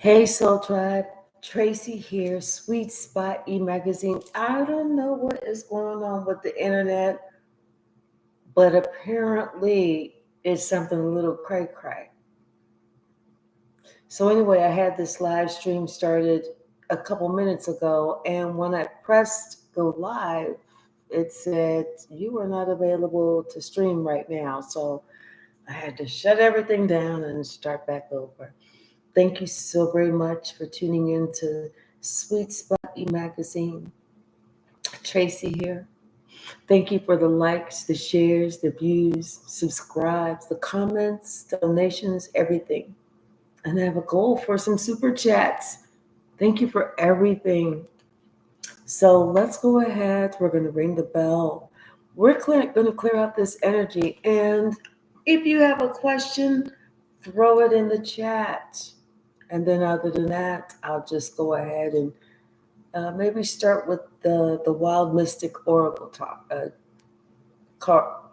Hey Soul Tribe, Tracy here, Sweet Spot e-magazine. I don't know what is going on with the internet, but apparently it's something a little cray-cray. So anyway, I had this live stream started a couple minutes ago, and when I pressed go live, it said you are not available to stream right now. So I had to shut everything down and start back over. Thank you so very much for tuning in to Sweet Spot e-magazine. Tracy here. Thank you for the likes, the shares, the views, subscribes, the comments, donations, everything. And I have a goal for some super chats. Thank you for everything. So let's go ahead. We're going to ring the bell. We're going to clear out this energy. And if you have a question, throw it in the chat. And then other than that, I'll just go ahead and maybe start with the Wild Mystic Oracle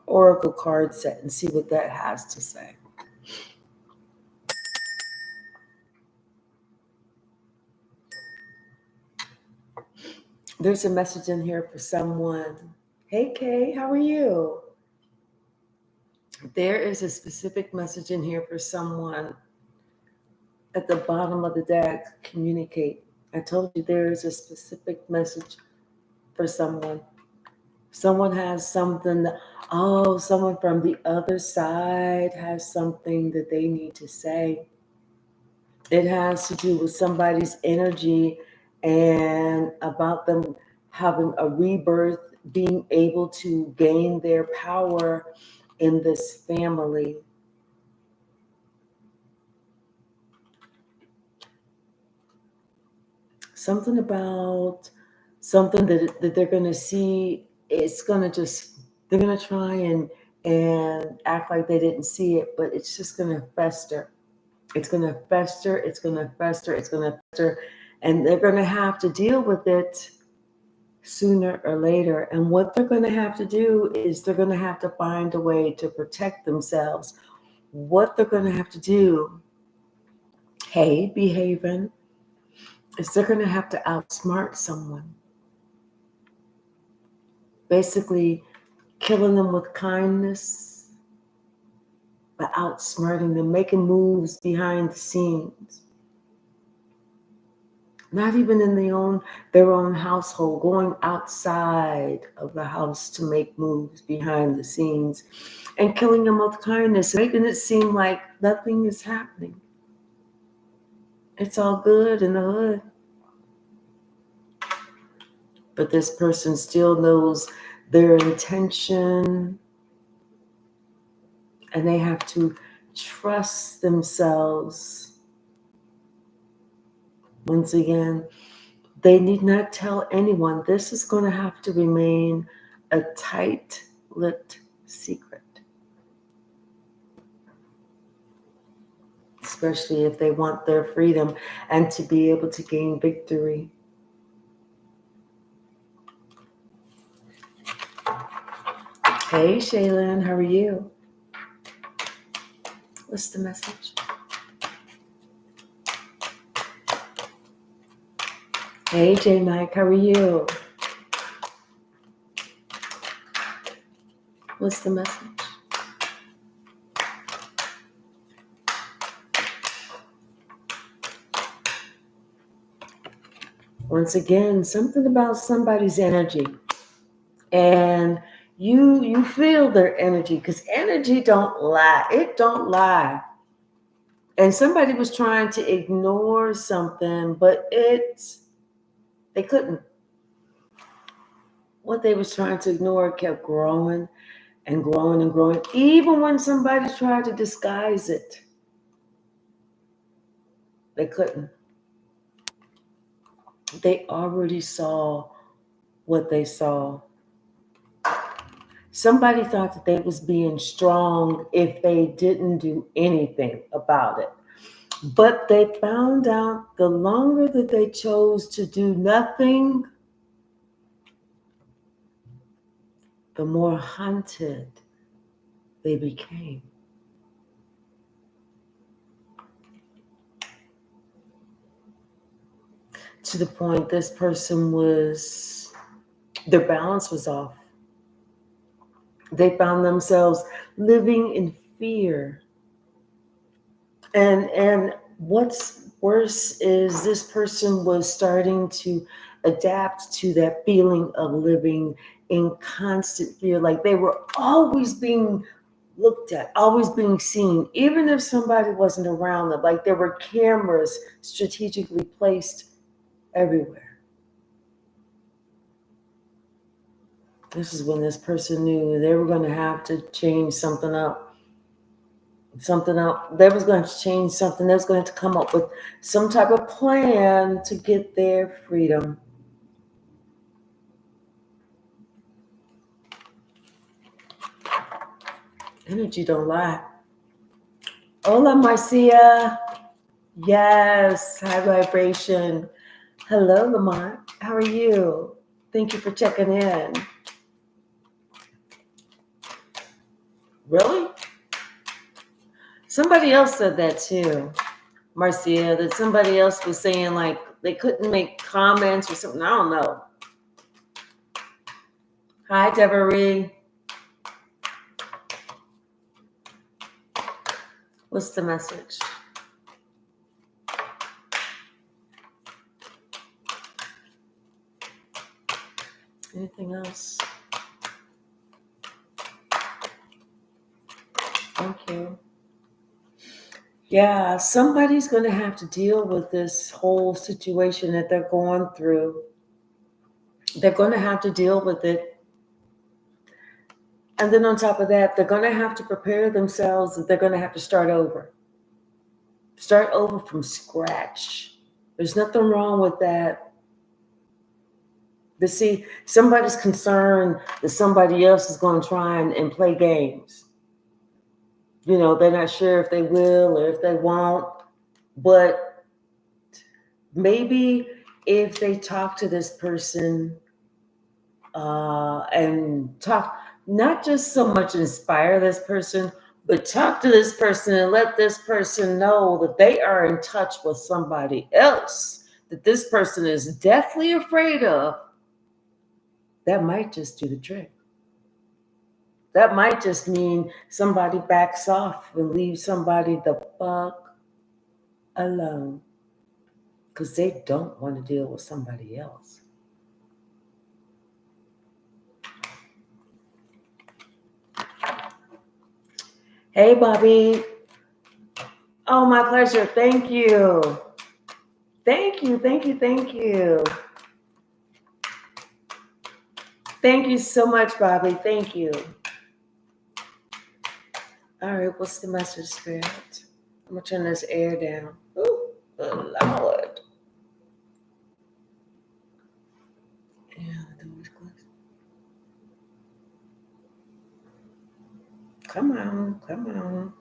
Oracle card set and see what that has to say. There's a message in here for someone. Hey Kay, how are you? There is a specific message in here for someone at the bottom of the deck. Communicate. I told you there is a specific message for someone. Someone has something someone from the other side has something that they need to say. It has to do with somebody's energy and about them having a rebirth, being able to gain their power in this family. Something about something that they're going to see. It's going to they're going to try and act like they didn't see it, but it's just going to fester. It's going to fester. It's going to fester. It's going to fester. And they're going to have to deal with it sooner or later. And what they're going to have to do is they're going to have to find a way to protect themselves. What they're going to have to do, hey, behaving, is they're going to have to outsmart someone. Basically, killing them with kindness, but outsmarting them, making moves behind the scenes. Not even in their own household, going outside of the house to make moves behind the scenes and killing them with kindness, making it seem like nothing is happening. It's all good in the hood. But this person still knows their intention, and they have to trust themselves. Once again, they need not tell anyone. This is going to have to remain a tight-lipped secret, especially if they want their freedom and to be able to gain victory. Hey, Shaylin, how are you? What's the message? Hey, J Mike, how are you? What's the message? Once again, something about somebody's energy. And you feel their energy, because energy don't lie. It don't lie. And somebody was trying to ignore something, but they couldn't. What they was trying to ignore kept growing and growing and growing, even when somebody tried to disguise it. They couldn't. They already saw what they saw. Somebody thought that they was being strong if they didn't do anything about it. But they found out the longer that they chose to do nothing, the more hunted they became. to the point this person was, their balance was off. They found themselves living in fear. And what's worse is this person was starting to adapt to that feeling of living in constant fear. Like they were always being looked at, always being seen, even if somebody wasn't around them. Like there were cameras strategically placed everywhere. This is when this person knew they were going to have to change something up. Something up. They was going to change something. They was going to come up with some type of plan to get their freedom. Energy don't lie. Hola, Marcia. Yes, high vibration. Hello, Lamont. How are you? Thank you for checking in. Really? Somebody else said that too, Marcia, that somebody else was saying like they couldn't make comments or something. I don't know. Hi, Deborah. What's the message? Anything else? Thank you. Yeah, somebody's going to have to deal with this whole situation that they're going through. They're going to have to deal with it. And then on top of that, they're going to have to prepare themselves that they're going to have to start over. Start over from scratch. There's nothing wrong with that. But see, somebody's concerned that somebody else is going to try and play games. You know, they're not sure if they will or if they won't. But maybe if they talk to this person and talk, not just so much inspire this person, but talk to this person and let this person know that they are in touch with somebody else that this person is deathly afraid of, that might just do the trick. That might just mean somebody backs off and leaves somebody the fuck alone because they don't want to deal with somebody else. Hey, Bobby. Oh, my pleasure. Thank you. Thank you. Thank you. Thank you. Thank you so much, Bobby. Thank you. All right. What's the message, Spirit? I'm going to turn this air down. Ooh, good Lord. Yeah, the door's closed. Come on. Come on.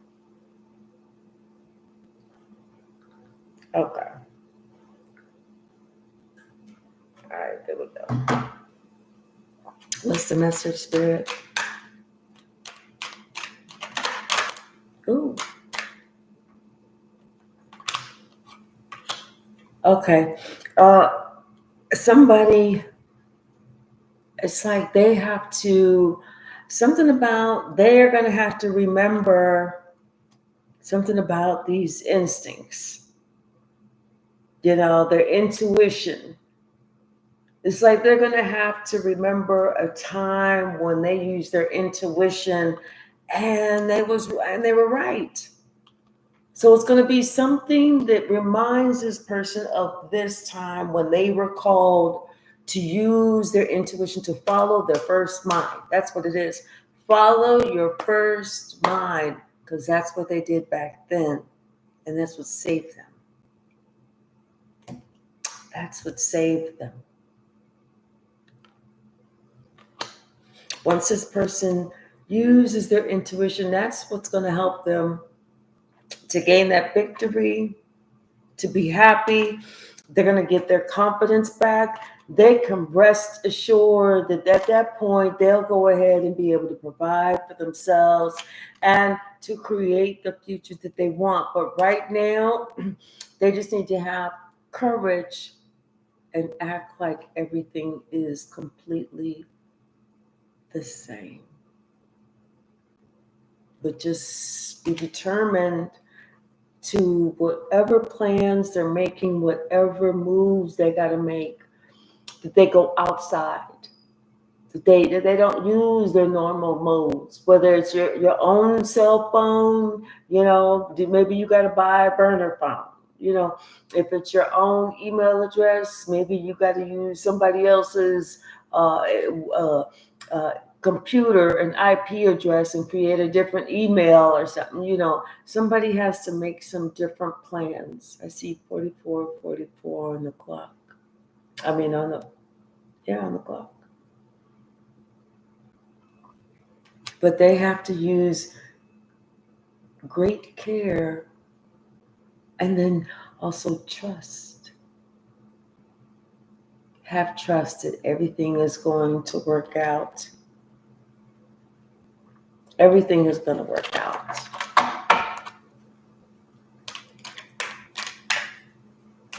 Okay. All right. There we go. What's the message, Spirit? Ooh. Okay. Somebody, it's like they have to, something about, they're going to have to remember something about these instincts, you know, their intuition. It's like they're going to have to remember a time when they used their intuition and they were right. So it's going to be something that reminds this person of this time when they were called to use their intuition to follow their first mind. That's what it is. Follow your first mind, because that's what they did back then. And that's what saved them. That's what saved them. Once this person uses their intuition, that's what's going to help them to gain that victory, to be happy. They're going to get their confidence back. They can rest assured that at that point, they'll go ahead and be able to provide for themselves and to create the future that they want. But right now, they just need to have courage and act like everything is completely the same. But just be determined to whatever plans they're making, whatever moves they got to make, that they go outside. That they don't use their normal modes, whether it's your own cell phone, maybe you got to buy a burner phone. If it's your own email address, maybe you got to use somebody else's uh, uh, uh, computer and IP address and create a different email or something. Somebody has to make some different plans. I see 44 on the clock. I mean, on the clock. But they have to use great care and then also trust. Have trust that everything is going to work out. Everything is going to work out.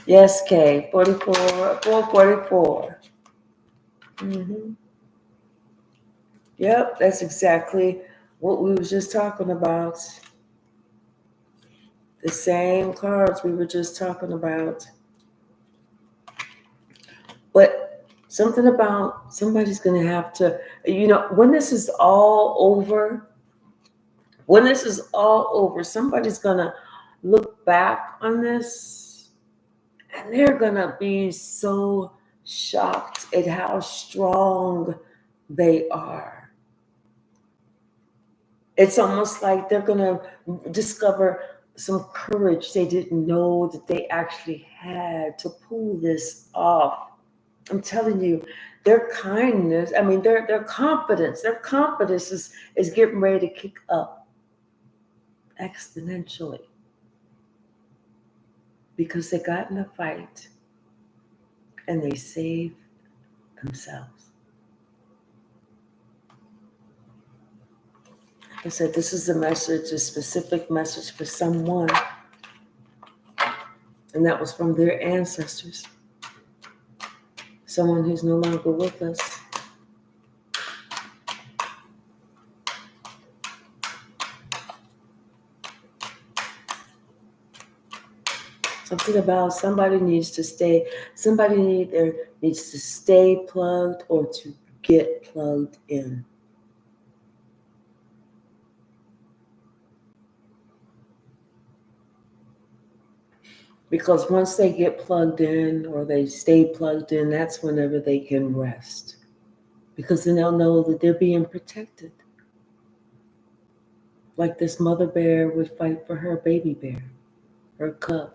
Yes, Kay, 444. Mm-hmm. Yep, that's exactly what we were just talking about. The same cards we were just talking about. But something about somebody's going to have to, when this is all over, somebody's going to look back on this and they're going to be so shocked at how strong they are. It's almost like they're going to discover some courage they didn't know that they actually had to pull this off. I'm telling you, their kindness, their confidence is getting ready to kick up exponentially because they got in a fight and they saved themselves. Like I said, this is a specific message for someone, and that was from their ancestors, someone who's no longer with us. Something about somebody needs to stay plugged or to get plugged in. Because once they get plugged in or they stay plugged in, that's whenever they can rest. Because then they'll know that they're being protected. Like this mother bear would fight for her baby bear, her cub.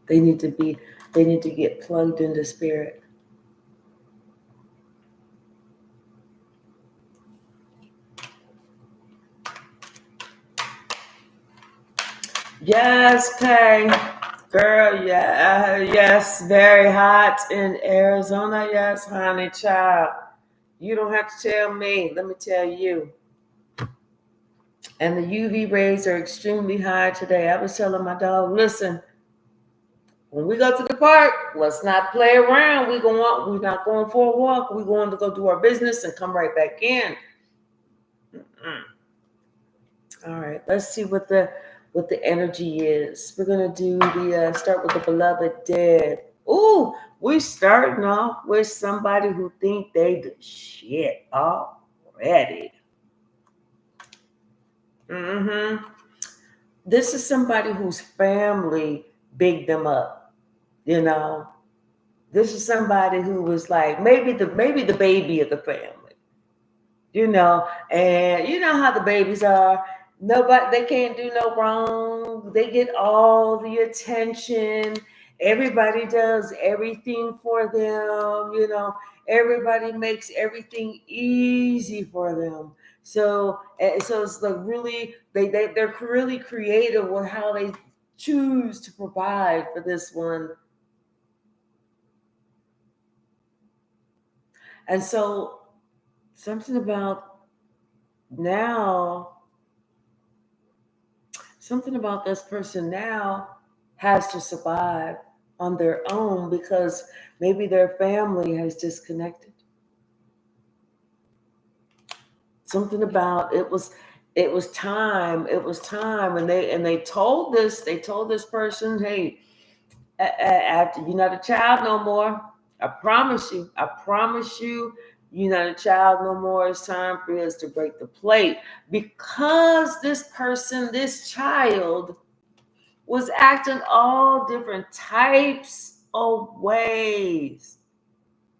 They need to get plugged into spirit. Yes, Kay. Girl, yeah, yes, very hot in Arizona. Yes, honey, child. You don't have to tell me. Let me tell you. And the UV rays are extremely high today. I was telling my dog, listen, when we go to the park, let's not play around. We're not going for a walk. We're going to go do our business and come right back in. All right, let's see what the energy is. We're gonna start with the beloved dead. Ooh, we're starting off with somebody who think they the shit already. Mm-hmm. This is somebody whose family bigged them up. This is somebody who was like maybe the baby of the family. And you know how the babies are. They can't do no wrong. They get all the attention. Everybody does everything for them. Everybody makes everything easy for them. So it's like really, they're really creative with how they choose to provide for this one. And so something about this person now has to survive. on their own because maybe their family has disconnected. Something about it was time and they told this person, hey, after you're not a child no more. I promise you, you're not a child no more. It's time for us to break the plate because this child was acting all different types of ways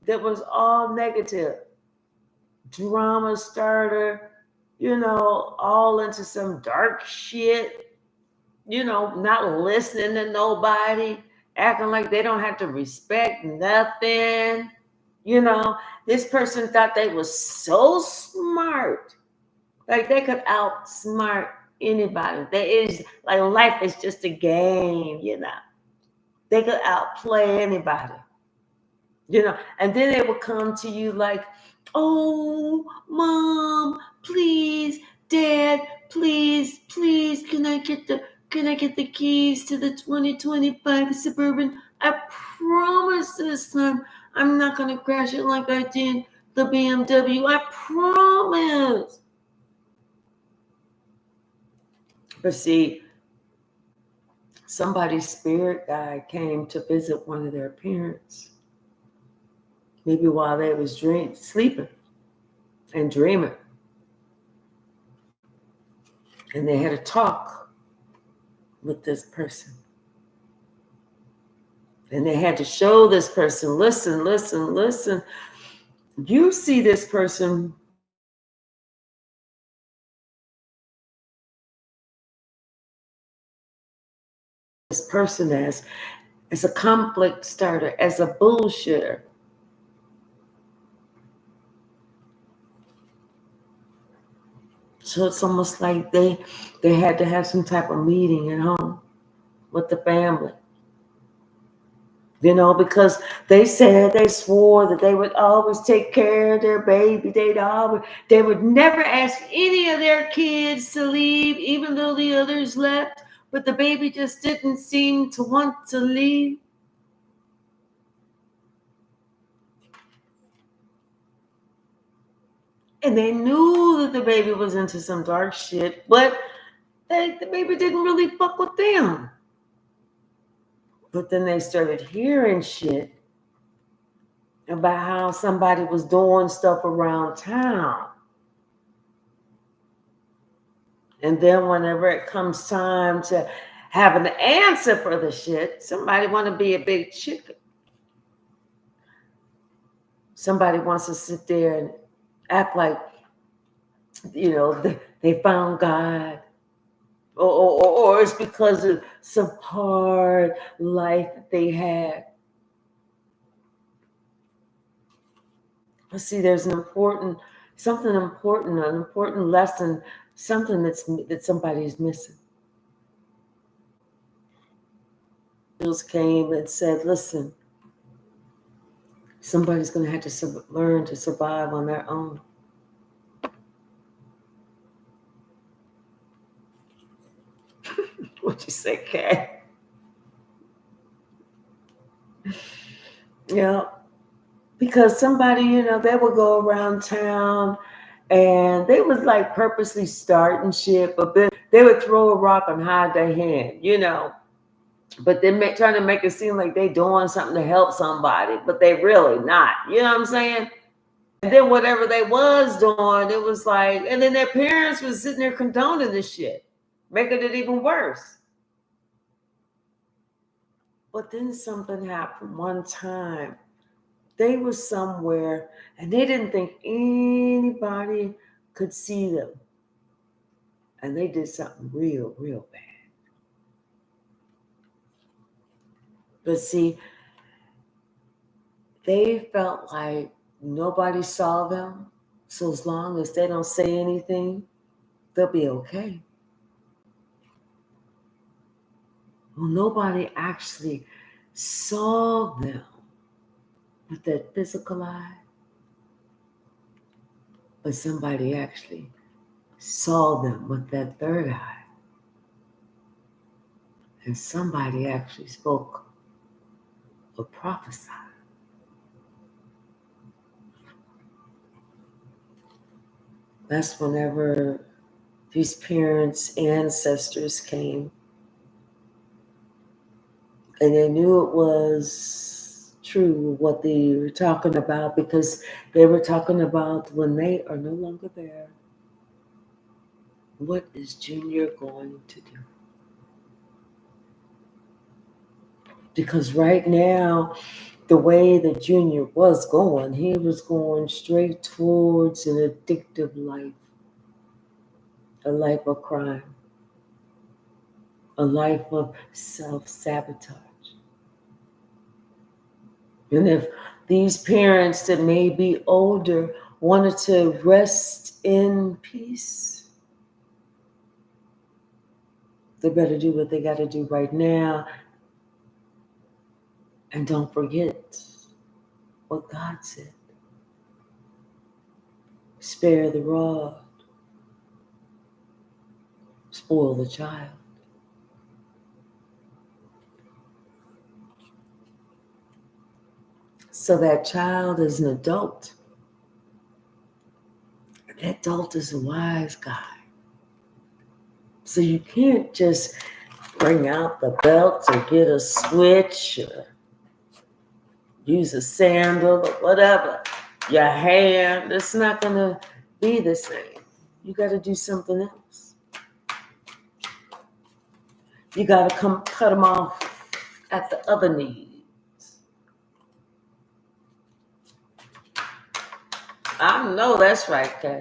that was all negative. Drama starter, all into some dark shit, not listening to nobody, acting like they don't have to respect nothing. You know, this person thought they was so smart, like they could outsmart anybody. There is like life is just a game. They could outplay anybody. And then they would come to you like, oh, mom, please, dad, please, can I get the keys to the 2025 Suburban? I promise this time I'm not gonna crash it like I did the BMW. I promise. But see, somebody's spirit guide came to visit one of their parents. Maybe while they was sleeping and dreaming. And they had a talk with this person. And they had to show this person, listen. You see this person as a conflict starter, as a bullshitter. So it's almost like they had to have some type of meeting at home with the family. Because they swore that they would always take care of their baby. They would never ask any of their kids to leave, even though the others left. But the baby just didn't seem to want to leave. And they knew that the baby was into some dark shit, but the baby didn't really fuck with them. But then they started hearing shit about how somebody was doing stuff around town. And then whenever it comes time to have an answer for the shit, somebody want to be a big chicken. Somebody wants to sit there and act like, they found God. Or it's because of some hard life that they had. Let's see, there's an important lesson, something that somebody's missing. Angels came and said, listen, somebody's going to have to learn to survive on their own. What'd you say, Kat? Yeah. Because somebody, they would go around town and they was like purposely starting shit, but then they would throw a rock and hide their hand, But they're trying to make it seem like they doing something to help somebody, but they really not. You know what I'm saying? And then whatever they was doing, it was like, and then their parents was sitting there condoning this shit, making it even worse. But then something happened one time. They were somewhere and they didn't think anybody could see them. And they did something real, real bad. But see, they felt like nobody saw them. So as long as they don't say anything, they'll be okay. Well, nobody actually saw them with their physical eye, but somebody actually saw them with that third eye. And somebody actually spoke or prophesy. That's whenever these parents' ancestors came and they knew it was true what they were talking about, because they were talking about when they are no longer there, what is Junior going to do? Because right now, the way that Junior was going, he was going straight towards an addictive life, a life of crime, a life of self-sabotage. And if these parents that may be older wanted to rest in peace, they better do what they got to do right now. And don't forget what God said. Spare the rod, spoil the child. So that child is an adult. That adult is a wise guy. So you can't just bring out the belt or get a switch or use a sandal or whatever. Your hand, it's not going to be the same. You got to do something else. You got to cut them off at the other knees. I know that's right, Kay.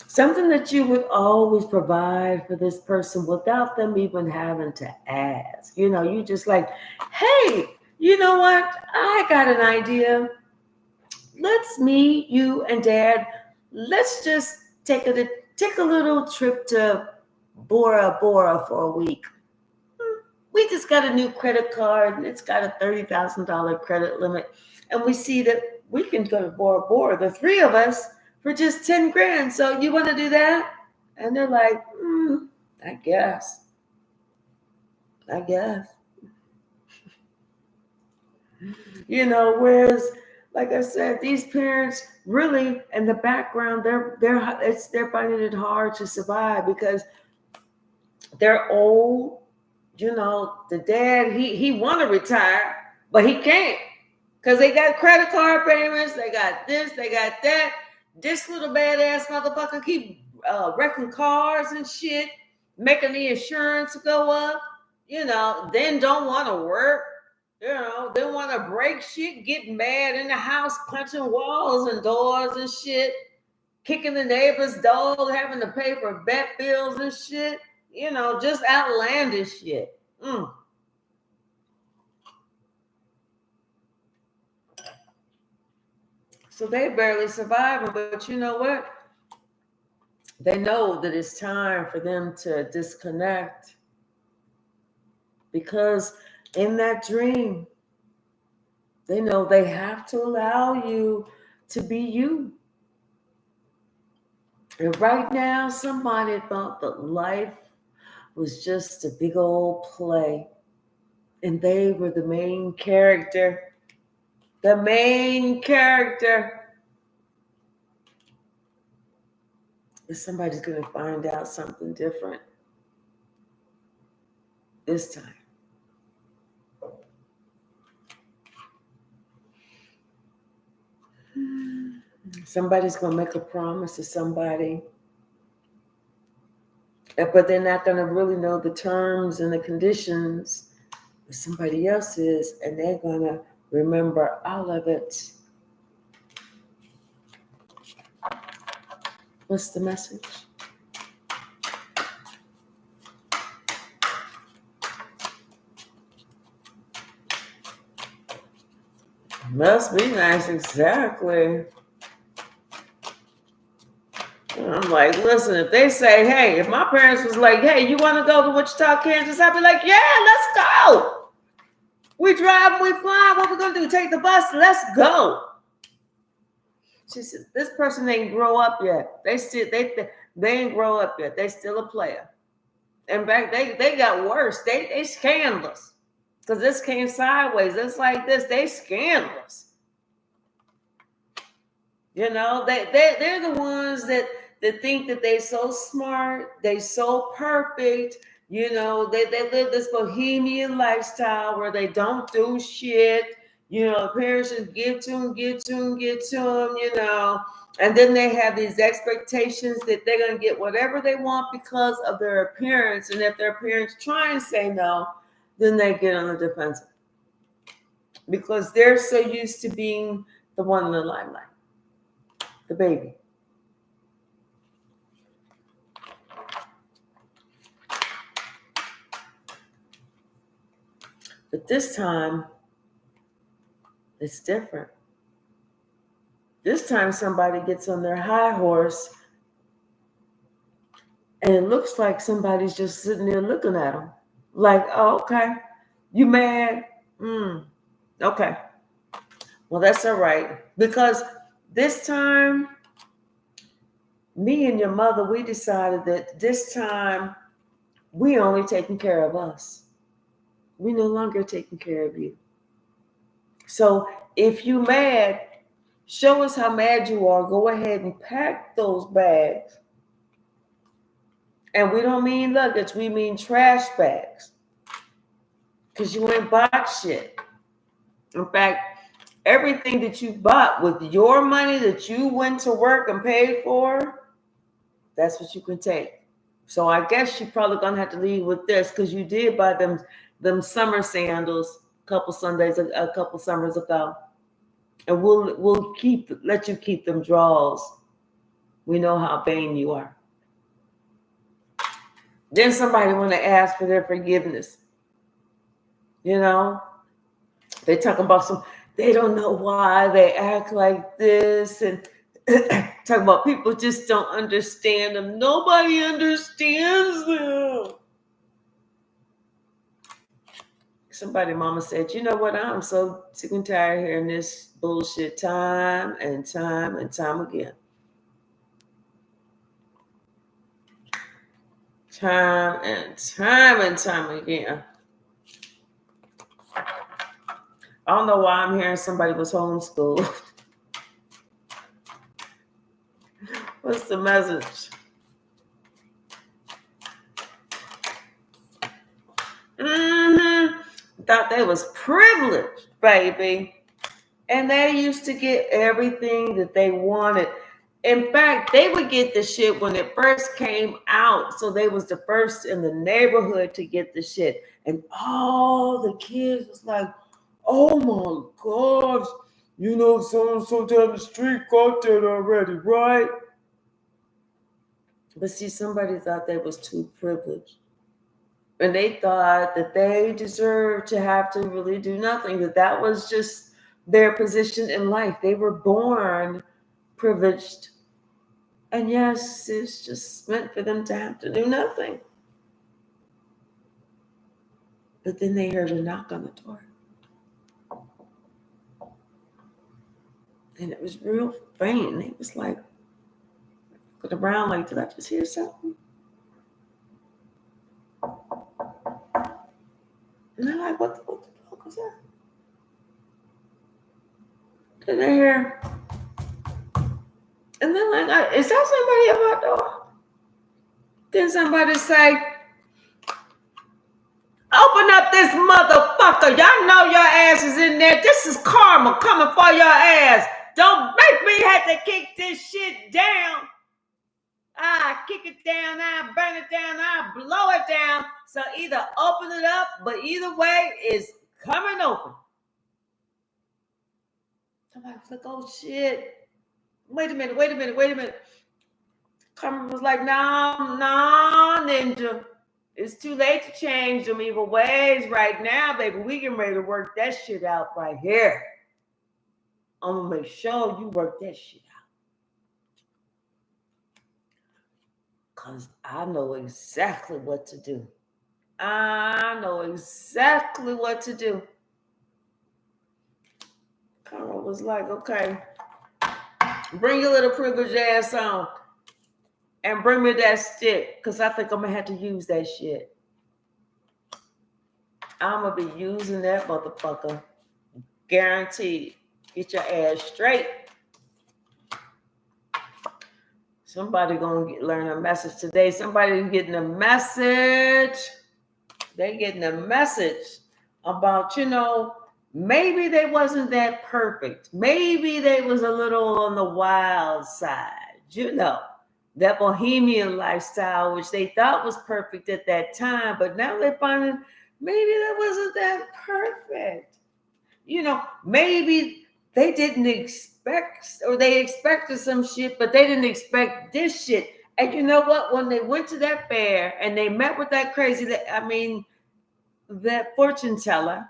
Something that you would always provide for this person without them even having to ask. You know, you just like, hey, you know what? I got an idea. Let's meet you and Dad. Let's just take a little trip to Bora Bora for a week. We just got a new credit card and it's got a $30,000 credit limit. And we see that we can go to Bora Bora, the three of us, for just 10 grand. So you want to do that? And they're like, I guess. You know, whereas, like I said, these parents really, in the background, they're finding it hard to survive because they're old. You know, the dad, he want to retire, but he can't because they got credit card payments, they got this, they got that. This little badass motherfucker keep wrecking cars and shit, making the insurance go up. You know, then don't want to work. You know, they want to break shit, get mad in the house, punching walls and doors and shit, kicking the neighbor's dog, having to pay for vet bills and shit. You know, just outlandish shit. So they barely surviving, but you know what? They know that it's time for them to disconnect because in that dream, they know they have to allow you to be you. And right now, somebody thought that life was just a big old play. And they were the main character. The main character. If somebody's going to find out something different this time. Somebody's going to make a promise to somebody, but they're not going to really know the terms and the conditions. But somebody else is, and they're going to remember all of it. What's the message? Must be nice, exactly. I'm like, listen, if they say, hey, if my parents was like, hey, you want to go to Wichita, Kansas? I'd be like, yeah, let's go. We drive, we fly. What we going to do? Take the bus? Let's go. She said, this person ain't grow up yet. They ain't grow up yet. They still a player. In fact, they got worse. They scandalous. Because this came sideways. It's like this. They scandalous. You know, they're the ones that think that they so smart, they so perfect. You know, they live this bohemian lifestyle where they don't do shit. You know, parents just give to them, give to them, give to them, you know. And then they have these expectations that they're going to get whatever they want because of their appearance. And if their parents try and say no, then they get on the defensive because they're so used to being the one in the limelight, the baby. But this time, it's different. This time, somebody gets on their high horse, and it looks like somebody's just sitting there looking at them. Like, oh, okay, you mad? Okay. Well, that's all right. Because this time, me and your mother, we decided that this time, we only taking care of us. We no longer taking care of you. So if you mad, show us how mad you are. Go ahead and pack those bags. And we don't mean luggage, we mean trash bags. Because you ain't bought shit. In fact, everything that you bought with your money that you went to work and paid for, that's what you can take. So I guess you're probably gonna have to leave with this because you did buy them summer sandals a couple summers ago. And we'll let you keep them draws. We know how vain you are. Then somebody want to ask for their forgiveness. You know, they talk about they don't know why they act like this, and talk about people just don't understand them. Nobody understands them. Somebody mama said, you know what, I'm so sick and tired of hearing this bullshit time and time and time again. Time and time and time again. I don't know why I'm hearing somebody was homeschooled. What's the message? Thought they was privileged, baby. And they used to get everything that they wanted. In fact, they would get the shit when it first came out. So they was the first in the neighborhood to get the shit. And all the kids was like, oh my gosh, you know, so down the street got that already, right? But see, somebody thought they was too privileged. And they thought that they deserved to have to really do nothing, that was just their position in life. They were born privileged. And yes, it's just meant for them to have to do nothing. But then they heard a knock on the door. And it was real faint. It was like, looked around like, did I just hear something? And they're like, what the fuck was that? Then they hear, and they're like, is that somebody at my door? Then somebody say, open up this motherfucker. Y'all know your ass is in there. This is karma coming for your ass. Don't make me have to kick this shit down. I kick it down, I burn it down, I blow it down. So either open it up, but either way, it's coming open. Somebody was like, oh shit. Wait a minute. Karma was like, nah, ninja. It's too late to change them evil ways right now, baby. We getting ready to work that shit out right here. I'm gonna make sure you work that shit out. Because I know exactly what to do. Karma was like, okay, bring your little privileged ass on. and bring me that stick, because I think I'm going to have to use that shit. I'm going to be using that motherfucker. Guaranteed. Get your ass straight. Somebody going to learn a message today. Somebody getting a message. They getting a message about, maybe they wasn't that perfect. Maybe they was a little on the wild side. That bohemian lifestyle, which they thought was perfect at that time, but now they're finding maybe that wasn't that perfect. Maybe they didn't expect, or they expected some shit, but they didn't expect this shit. And you know what? When they went to that fair and they met with that that fortune teller,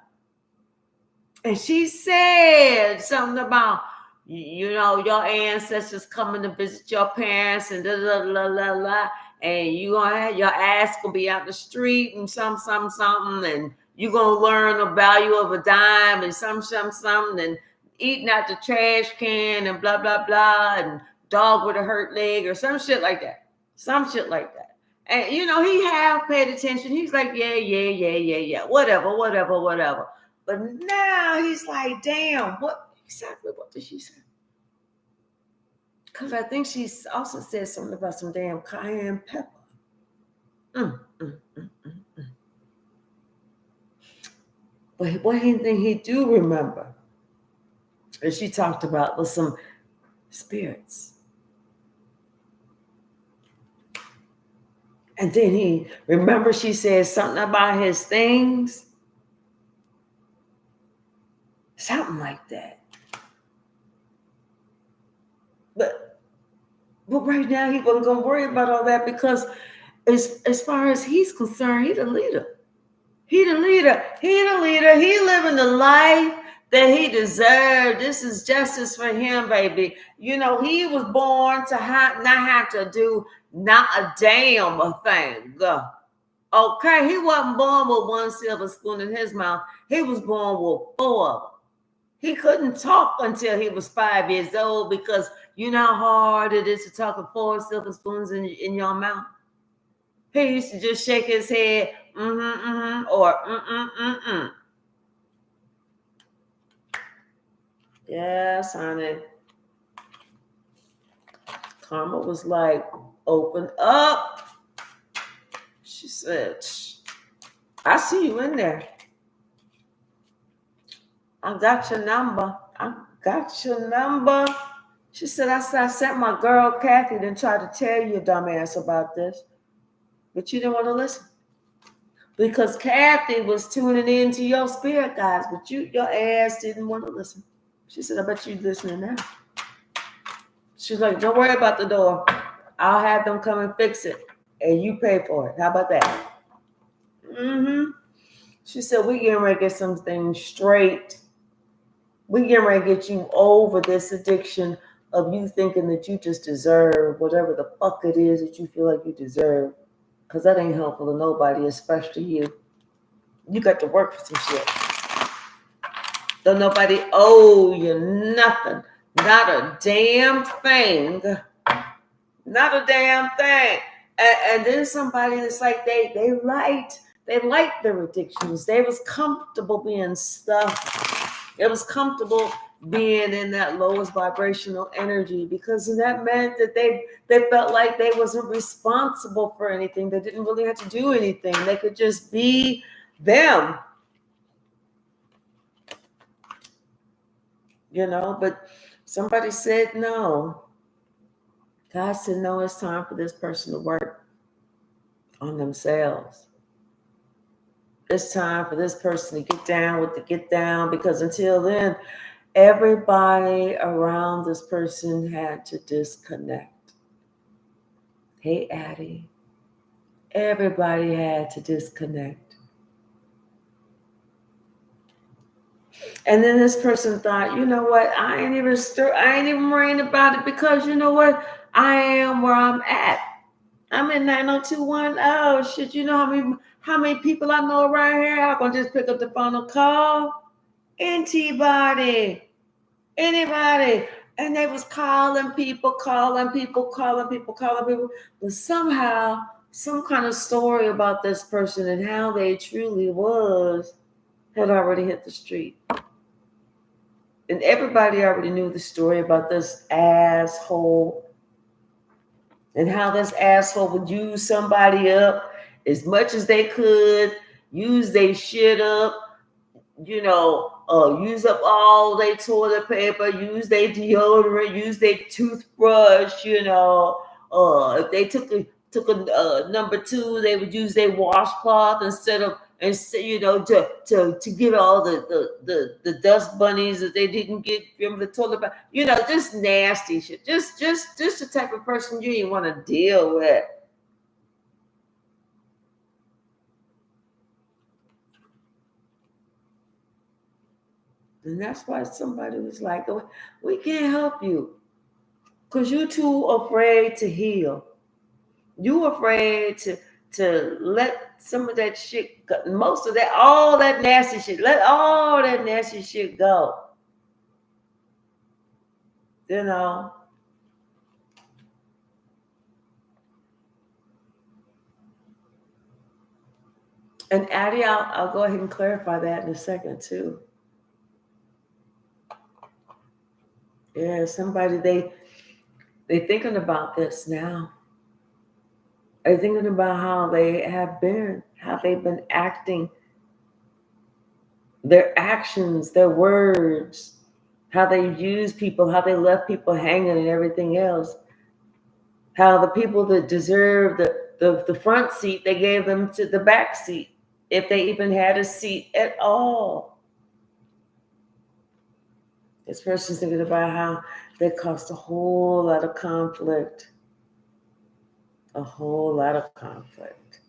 and she said something about, your ancestors coming to visit your parents and da da da da da, and you gonna have your ass gonna be out the street and something, and you gonna learn the value of a dime and something, and eating out the trash can and blah blah blah, and dog with a hurt leg or some shit like that. And he half paid attention. He's like, yeah, whatever. But now he's like, damn, what did she say? Because I think she also said something about some damn cayenne pepper. But one thing he do remember, and she talked about, was some spirits. And then she said something about his things. Something like that. But right now he wasn't going to worry about all that, because as far as he's concerned, he the leader. He living the life that he deserved. This is justice for him, baby. He was born to not have to do not a damn thing. Okay, he wasn't born with one silver spoon in his mouth. He was born with 4 of them. He couldn't talk until he was 5 years old, because you know how hard it is to talk with 4 silver spoons in your mouth. He used to just shake his head, or. Yes, honey. Karma was like, open up. She said, I see you in there. I got your number. She said, I sent my girl Kathy and tried to tell you, dumbass, about this. But you didn't want to listen. Because Kathy was tuning into your spirit guides, but your ass didn't want to listen. She said, I bet you're listening now. She's like, don't worry about the door. I'll have them come and fix it, and you pay for it. How about that? She said, we getting ready to get some things straight. We getting ready to get you over this addiction of you thinking that you just deserve whatever the fuck it is that you feel like you deserve. Because that ain't helpful to nobody, especially you. You got to work for some shit. Don't nobody owe you nothing. Not a damn thing. Not a damn thing. And then somebody that's like, they liked their addictions. They was comfortable being stuck. It was comfortable being in that lowest vibrational energy, because that meant that they felt like they wasn't responsible for anything. They didn't really have to do anything. They could just be them. But somebody said no. God said, no, it's time for this person to work on themselves. It's time for this person to get down with the get down, because until then, everybody around this person had to disconnect. Hey, Addie. Everybody had to disconnect. And then this person thought, you know what? I ain't even worrying about it, because you know what? I am where I'm at. I'm in 90210. Oh shit! You know how many people I know around here? I'm gonna just pick up the phone and call anybody. And they was calling people, but somehow some kind of story about this person and how they truly was had already hit the street. And everybody already knew the story about this asshole and how this asshole would use somebody up as much as they could, use their shit up, use up all their toilet paper, use their deodorant, use their toothbrush, if they took a number two, they would use their washcloth to get all the dust bunnies that they didn't get from the toilet paper, just nasty shit, just the type of person you didn't want to deal with. And that's why somebody was like, "Oh, we can't help you because you're too afraid to heal. You afraid to let some of that shit go, most of that, all that nasty shit, let all that nasty shit go." You know? And Addie, I'll go ahead and clarify that in a second too. Yeah, somebody they thinking about this now. They're thinking about how they've been acting, their actions, their words, how they use people, how they left people hanging and everything else. How the people that deserve the front seat, they gave them to the back seat, if they even had a seat at all. This person's thinking about how they caused a whole lot of conflict. A whole lot of conflict.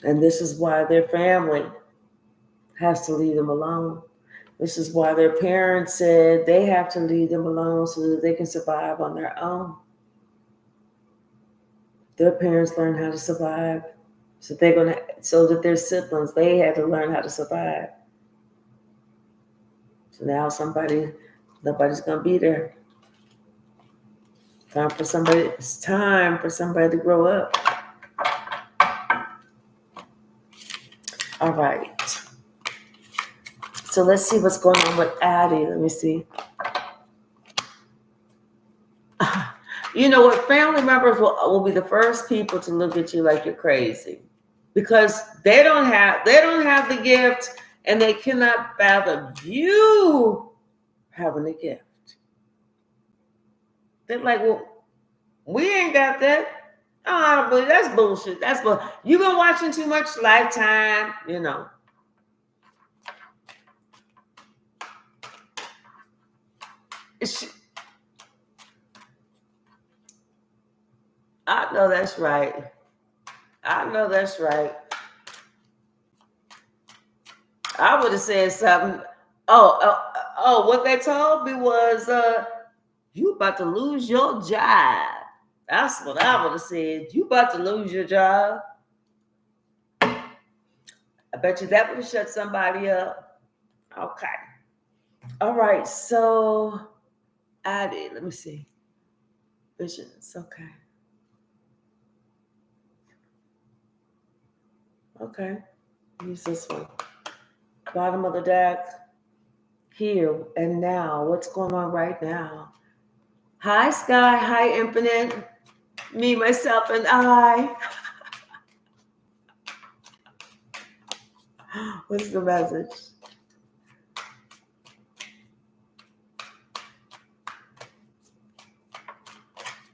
And this is why their family has to leave them alone. This is why their parents said they have to leave them alone so that they can survive on their own. Their parents learned how to survive. So that their siblings, they had to learn how to survive. So now nobody's gonna be there. It's time for somebody to grow up. All right. So let's see what's going on with Addie. Let me see. You know what? Family members will be the first people to look at you like you're crazy, because they don't have the gift, and they cannot fathom you having a gift. They're like, well, we ain't got that. Oh, I don't believe that's bullshit. That's bullshit. You've been watching too much Lifetime, I know that's right. I know that's right. I would have said something. What they told me was, you about to lose your job. That's what I would have said. You about to lose your job. I bet you that would have shut somebody up. Okay. All right. So, Addie, let me see. Visions. Okay. Okay. Use this one. Bottom of the deck. Here and now. What's going on right now? Hi, Sky. Hi, Infinite. Me, myself, and I. What's the message?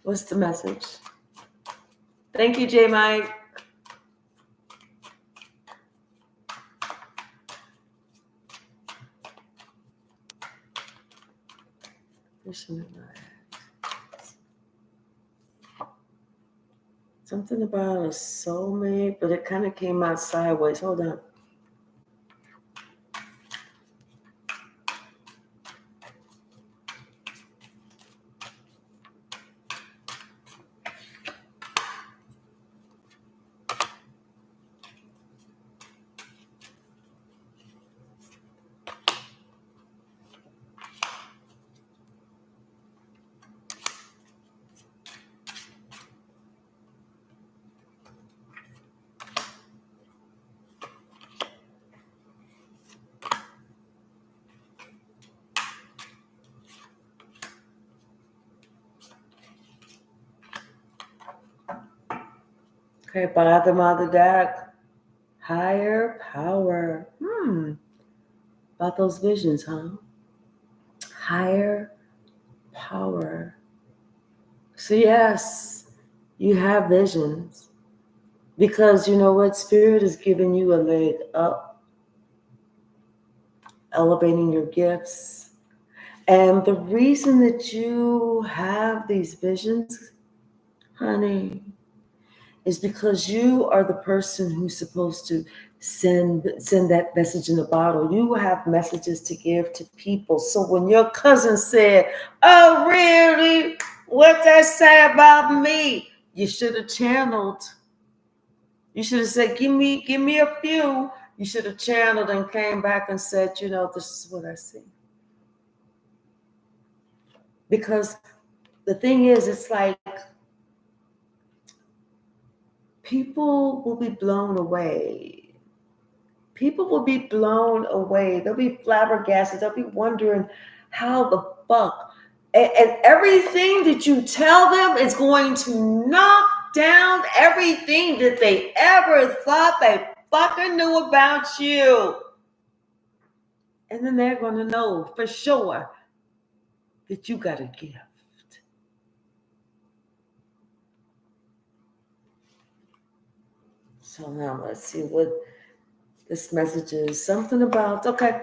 What's the message? Thank you, J. Mike. Something about a soulmate, but it kind of came out sideways. Hold on. Okay, bottom of the deck. Higher power. About those visions, huh? Higher power. So yes, you have visions. Because you know what? Spirit is giving you a leg up, elevating your gifts. And the reason that you have these visions, honey, is because you are the person who's supposed to send that message in a bottle. You have messages to give to people. So when your cousin said, "Oh, really? What that say about me?" You should have channeled. You should have said, give me a few. You should have channeled and came back and said, this is what I see. Because the thing is, it's like people will be blown away. People will be blown away. They'll be flabbergasted. They'll be wondering how the fuck. And everything that you tell them is going to knock down everything that they ever thought they fucking knew about you. And then they're going to know for sure that you got a gift. So now let's see what this message is. Something about, okay.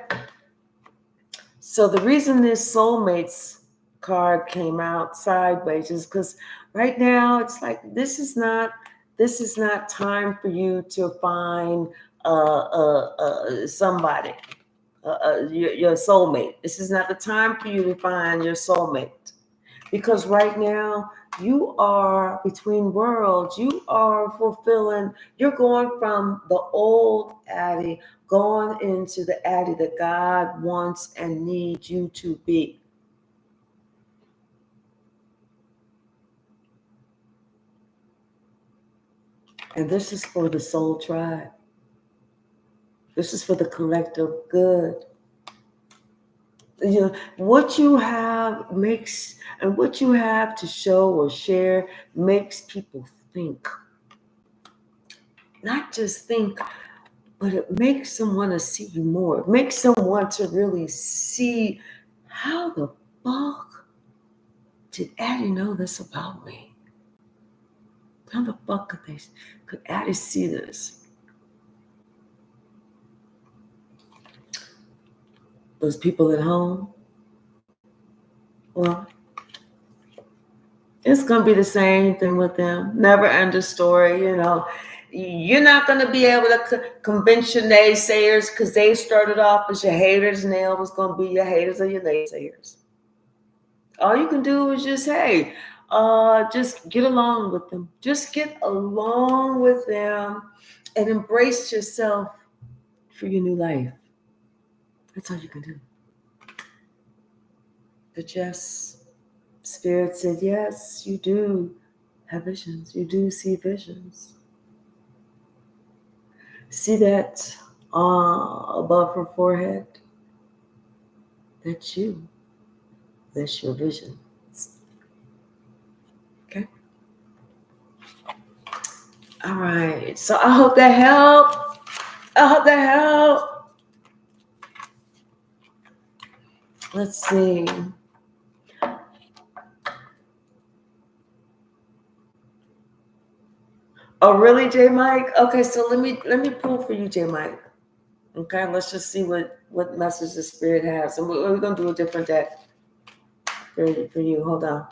So the reason this soulmates card came out sideways is because right now it's like this is not time for you to find somebody, your soulmate. This is not the time for you to find your soulmate. Because right now, you are between worlds. You are fulfilling, you're going from the old Addie, going into the Addie that God wants and needs you to be. And this is for the soul tribe. This is for the collective good. What you have makes, and what you have to show or share makes people think. Not just think, but it makes them want to see you more. It makes them want to really see how the fuck did Addie know this about me? How the fuck could Addie see this? Those people at home, well, it's going to be the same thing with them. Never end of story, You're not going to be able to convince your naysayers because they started off as your haters and they always going to be your haters or your naysayers. All you can do is just, hey, just get along with them. Just get along with them and embrace yourself for your new life. That's all you can do. But yes, Spirit said, yes, you do have visions. You do see visions. See that above her forehead? That's you. That's your vision. Okay? All right. So I hope that helped. Let's see. Oh, really, J Mike? Okay, so let me pull for you, J Mike. Okay, let's just see what message the Spirit has. And we're going to do a different deck for you. Hold on.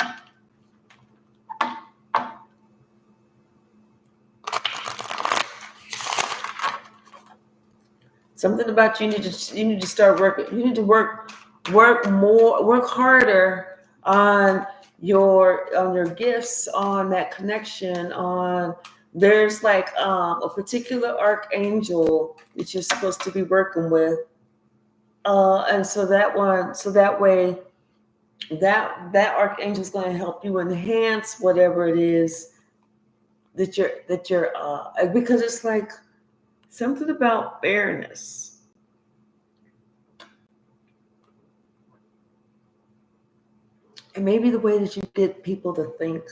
Something about you need to start working. You need to work more, work harder on your gifts, on that connection, on there's like a particular archangel that you're supposed to be working with. And so that way that archangel is going to help you enhance whatever it is that you're because it's like something about fairness. And maybe the way that you get people to think.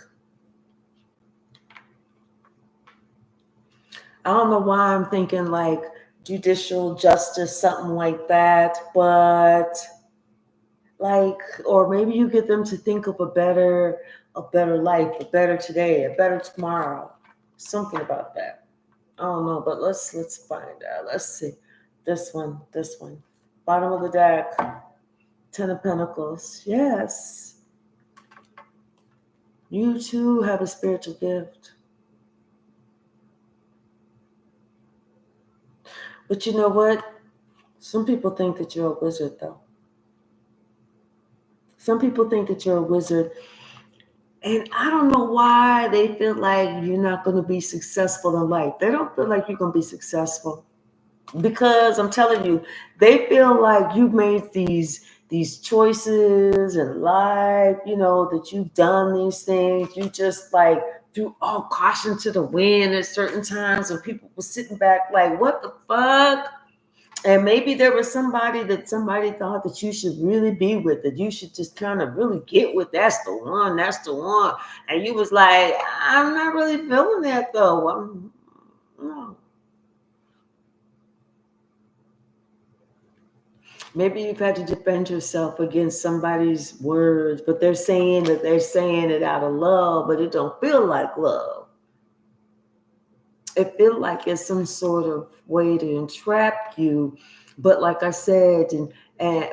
I don't know why I'm thinking like judicial justice, something like that, but like, or maybe you get them to think of a better life, a better today, a better tomorrow, something about that. I don't know, but let's find out. Let's see. This one. Bottom of the deck, Ten of Pentacles. Yes. You too have a spiritual gift. But you know what? Some people think that you're a wizard, though. Some people think that you're a wizard. And I don't know why they feel like you're not going to be successful in life. They don't feel like you're going to be successful. Because I'm telling you, they feel like you've made these choices in life, that you've done these things. You just like threw all caution to the wind at certain times, and people were sitting back like, what the fuck? And maybe there was somebody that somebody thought that you should really be with, that you should just kind of really get with. That's the one. That's the one. And you was like, I'm not really feeling that though. No. Maybe you've had to defend yourself against somebody's words, but they're saying it out of love, but it don't feel like love. It feels like it's some sort of way to entrap you. But like I said,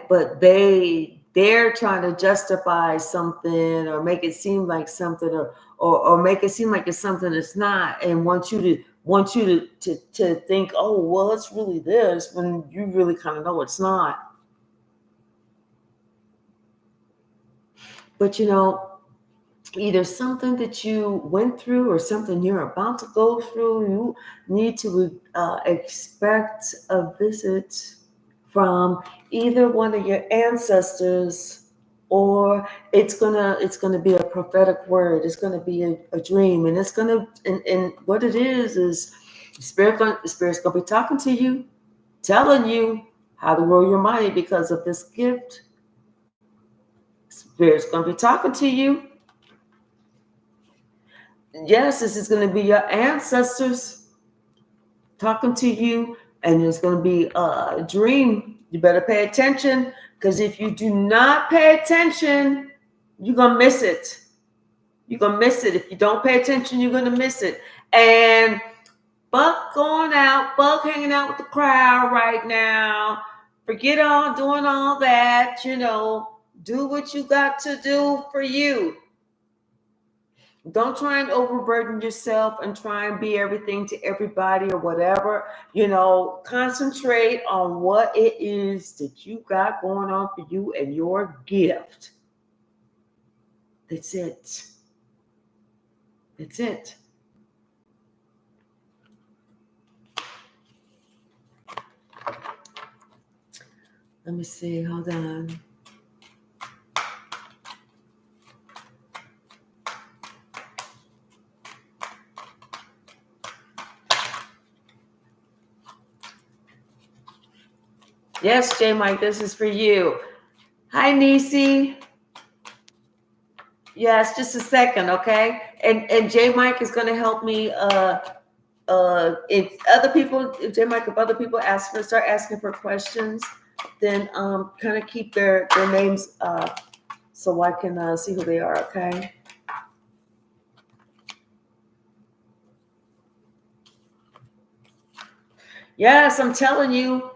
but they're trying to justify something or make it seem like something or make it seem like it's something it's not, and want you to think, oh well, it's really this, when you really kind of know it's not. But either something that you went through or something you're about to go through, you need to expect a visit from either one of your ancestors, or it's gonna be a prophetic word. It's gonna be a dream, and it's gonna and what it is spirit's gonna be talking to you, telling you how to grow your money because of this gift. Spirit's gonna be talking to you. Yes, this is going to be your ancestors talking to you, and it's going to be a dream. You better pay attention, because if you do not pay attention, you're going to miss it. You're going to miss it. If you don't pay attention, you're going to miss it. And Buck going out, Buck hanging out with the crowd right now. Forget all doing all that, do what you got to do for you. Don't try and overburden yourself and try and be everything to everybody or whatever. Concentrate on what it is that you got going on for you and your gift. That's it. That's it. Let me see. Hold on. Yes, J Mike, this is for you. Hi, Nisi. Yes, just a second, okay? And J Mike is going to help me. If other people start asking for questions, then kind of keep their names so I can see who they are. Okay. Yes, I'm telling you.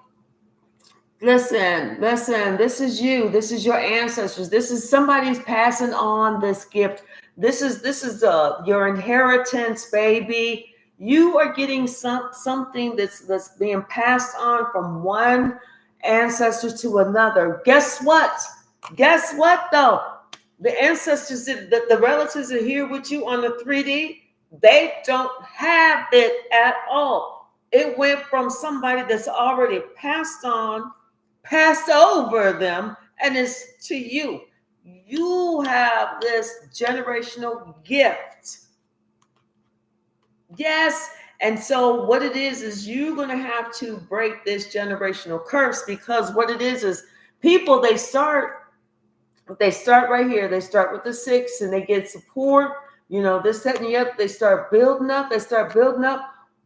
Listen, this is you. This is your ancestors. This is somebody's passing on this gift. This is your inheritance, baby. You are getting something that's being passed on from one ancestor to another. Guess what? Guess what though? The ancestors, the relatives are here with you on the 3D. They don't have it at all. It went from somebody that's already passed over them, and it's to you. You have this generational gift. Yes. And so what it is you're going to have to break this generational curse, because what it is people, they start right here. They start with the 6 and they get support. This setting you up. They start building up.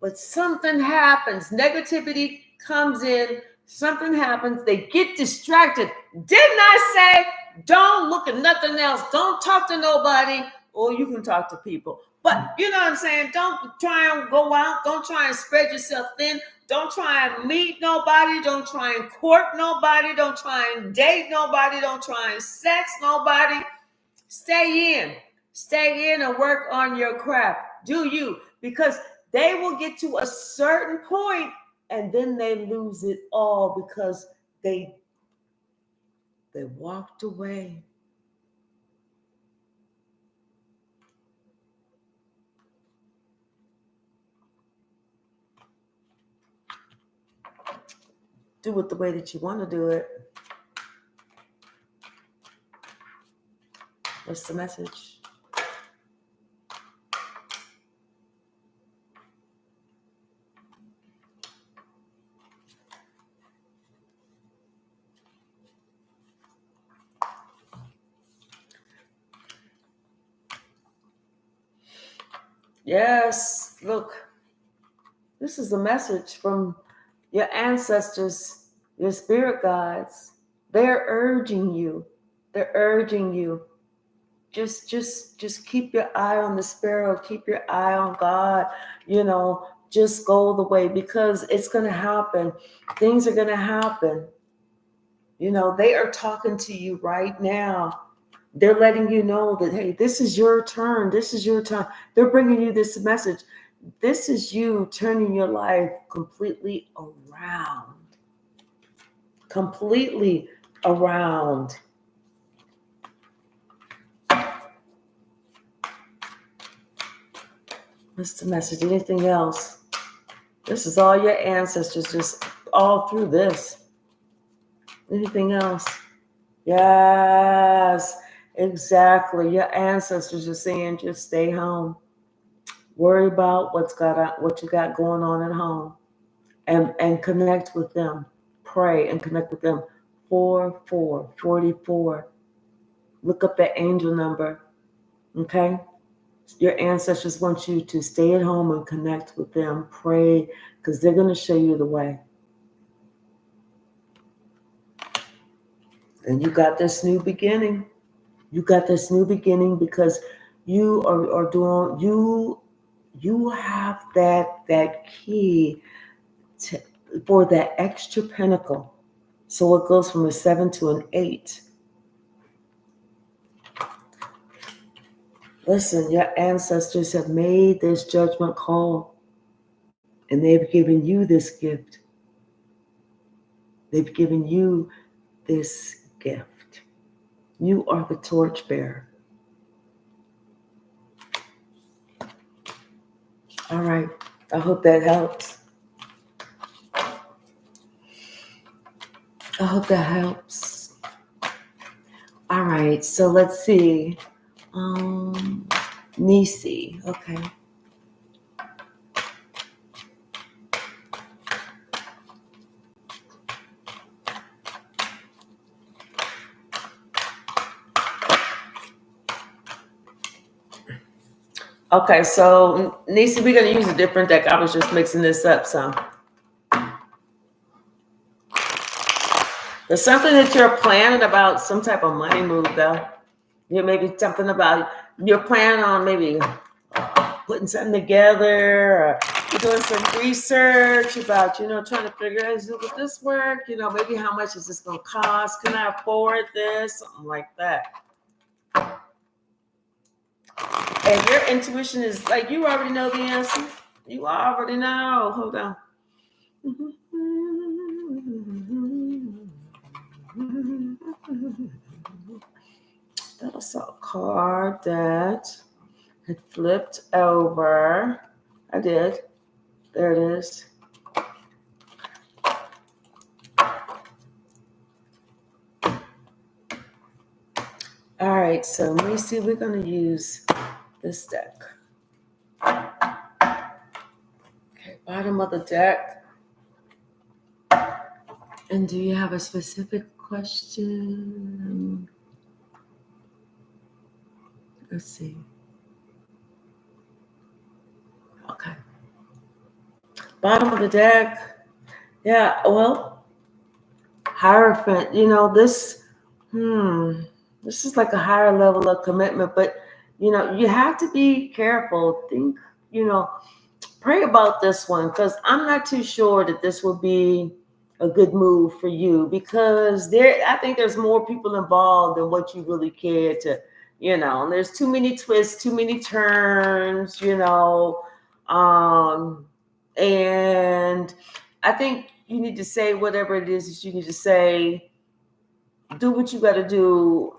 But something happens. Negativity comes in. Something happens. They get distracted. Didn't I say, don't look at nothing else. Don't talk to nobody. Or you can talk to people. But you know what I'm saying? Don't try and go out. Don't try and spread yourself thin. Don't try and meet nobody. Don't try and court nobody. Don't try and date nobody. Don't try and sex nobody. Stay in. Stay in and work on your craft. Do you? Because they will get to a certain point and then they lose it all because they walked away. Do it the way that you want to do it. What's the message? Yes, look, this is a message from your ancestors, your spirit guides. They're urging you. They're urging you. Just keep your eye on the sparrow. Keep your eye on God. Just go the way, because it's going to happen. Things are going to happen. They are talking to you right now. They're letting you know that, hey, this is your turn. This is your time. They're bringing you this message. This is you turning your life completely around. Completely around. What's the message? Anything else? This is all your ancestors, just all through this. Anything else? Yes, exactly. Your ancestors are saying, just stay home. Worry about what you got going on at home, and connect with them. Pray and connect with them. 4444. Look up that angel number. Okay? Your ancestors want you to stay at home and connect with them. Pray, because they're going to show you the way. And you got this new beginning. You got this new beginning because you are doing, you have that key for that extra pinnacle. So it goes from a 7 to an 8. Listen, your ancestors have made this judgment call, and they've given you this gift. They've given you this gift. You are the torchbearer. All right. I hope that helps. I hope that helps. All right. So let's see. Nisi. Okay. Okay, so Nisi, we're going to use a different deck. I was just mixing this up some. There's something that you're planning about, some type of money move, though. Maybe something about, you're planning on maybe putting something together, or you're doing some research about, trying to figure out, will this work? Maybe how much is this going to cost? Can I afford this? Something like that. And your intuition is like, you already know the answer. You already know. Hold on. That was a card that had flipped over. I did. There it is. All right, so let me see. We're going to use this deck. Okay, bottom of the deck. And do you have a specific question? Let's see. Okay. Bottom of the deck. Yeah, well, Hierophant, this is like a higher level of commitment, but you have to be careful. Think, you know, pray about this one because I'm not too sure that this will be a good move for you because I think there's more people involved than what you really care to, and there's too many twists, too many turns, um, and I think you need to say whatever it is that you need to say, do what you got to do.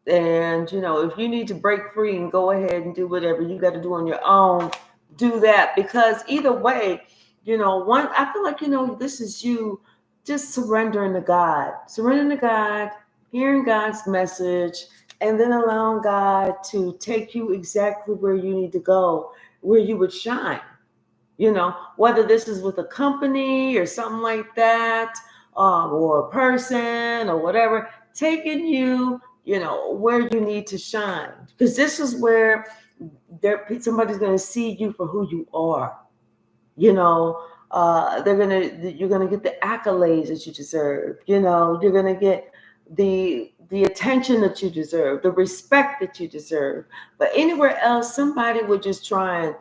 And, if you need to break free and go ahead and do whatever you got to do on your own, do that. Because either way, I feel like, this is you just surrendering to God, hearing God's message, and then allowing God to take you exactly where you need to go, where you would shine. Whether this is with a company or something like that, or a person or whatever, taking you, where you need to shine. Because this is where somebody's going to see you for who you are. You're gonna get the accolades that you deserve. You're gonna get the attention that you deserve, the respect that you deserve. But anywhere else, somebody would just try and,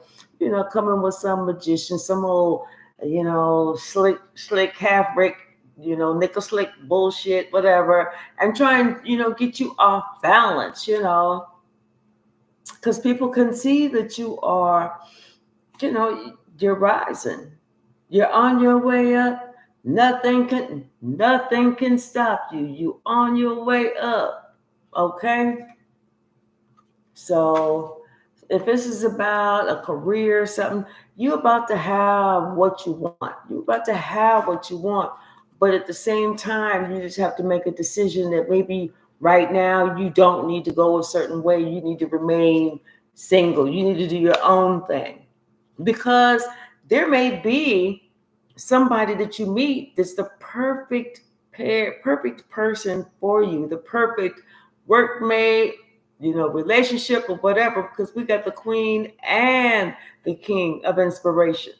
come in with some magician, some old, slick half brick, nickel slick bullshit, whatever, and try and, get you off balance, because people can see that you are, you're rising. You're on your way up. Nothing can stop you. You on your way up. Okay? So if this is about a career or something, you're about to have what you want. You're about to have what you want. But at the same time, you just have to make a decision that maybe right now you don't need to go a certain way. You need to remain single. You need to do your own thing. Because there may be somebody that you meet that's the perfect perfect person for you, the perfect workmate, relationship or whatever, because we got the queen and the king of inspiration,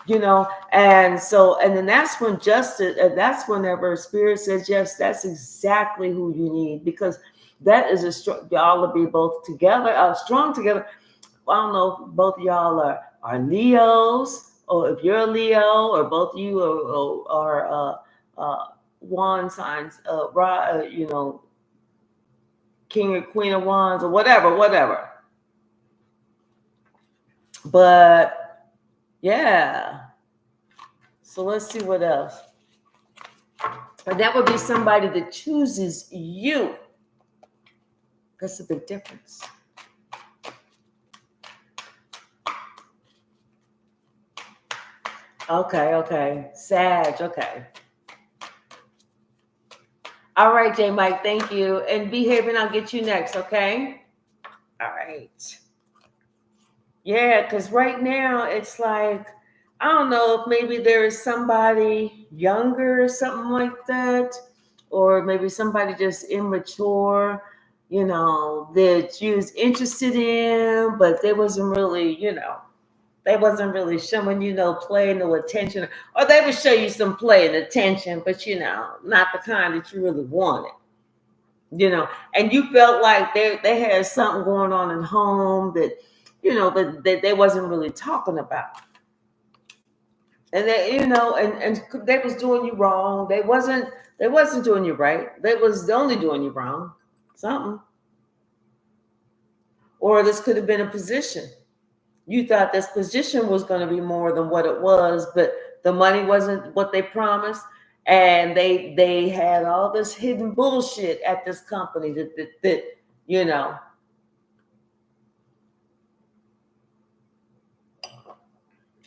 and then that's when justice, and that's whenever spirit says yes, that's exactly who you need, because that is y'all will be both together, strong together. I don't know if both of y'all are Leos, or if you're a Leo, or both of you are wand signs, king or queen of wands, or whatever. But yeah, so let's see what else. And that would be somebody that chooses you. That's a big difference. Okay. Sag, okay. All right, J Mike, thank you. And behave, and I'll get you next, okay? All right. Yeah, because right now it's like, I don't know if maybe there is somebody younger or something like that, or maybe somebody just immature, that you was interested in, but they wasn't really showing play, no attention, or they would show you some play and attention, but not the kind that you really wanted. And you felt like they had something going on at home that, that they wasn't really talking about. And and they was doing you wrong. They wasn't doing you right. They was only doing you wrong. Something. Or this could have been a position. You thought this position was going to be more than what it was, but the money wasn't what they promised. And they had all this hidden bullshit at this company that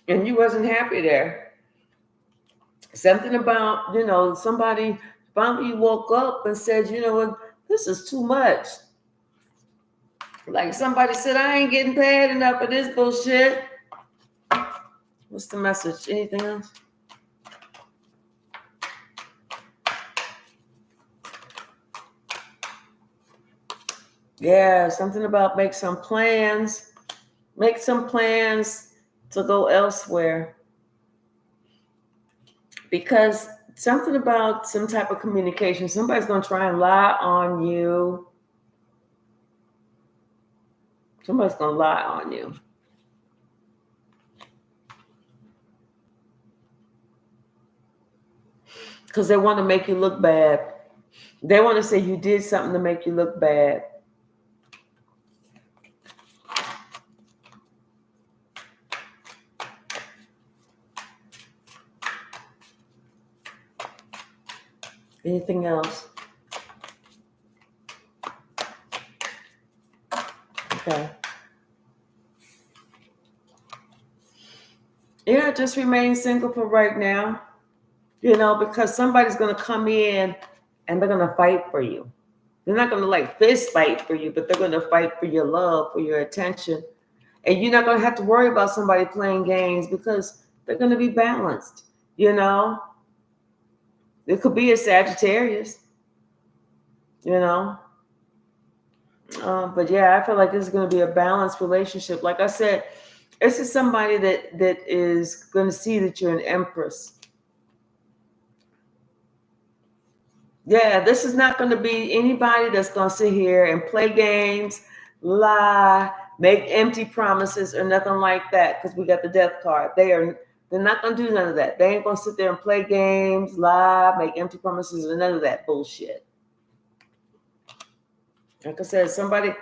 and you wasn't happy there. Something about, somebody finally woke up and said, what, this is too much. Like somebody said, I ain't getting paid enough for this bullshit. What's the message? Anything else? Yeah, something about make some plans to go elsewhere. Because something about some type of communication, somebody's going to try and lie on you. Somebody's going to lie on you. Because they want to make you look bad. They want to say you did something to make you look bad. Anything else? Okay. Yeah, just remain single for right now. Because somebody's going to come in and they're going to fight for you. They're not going to like fist fight for you, but they're going to fight for your love, for your attention. And you're not going to have to worry about somebody playing games because they're going to be balanced. It could be a Sagittarius, But yeah, I feel like this is going to be a balanced relationship. Like I said, this is somebody that is going to see that you're an empress. Yeah, this is not going to be anybody that's going to sit here and play games, lie, make empty promises or nothing like that, because we got the death card. They're not going to do none of that. They ain't going to sit there and play games, lie, make empty promises or none of that bullshit. Like I said, somebody's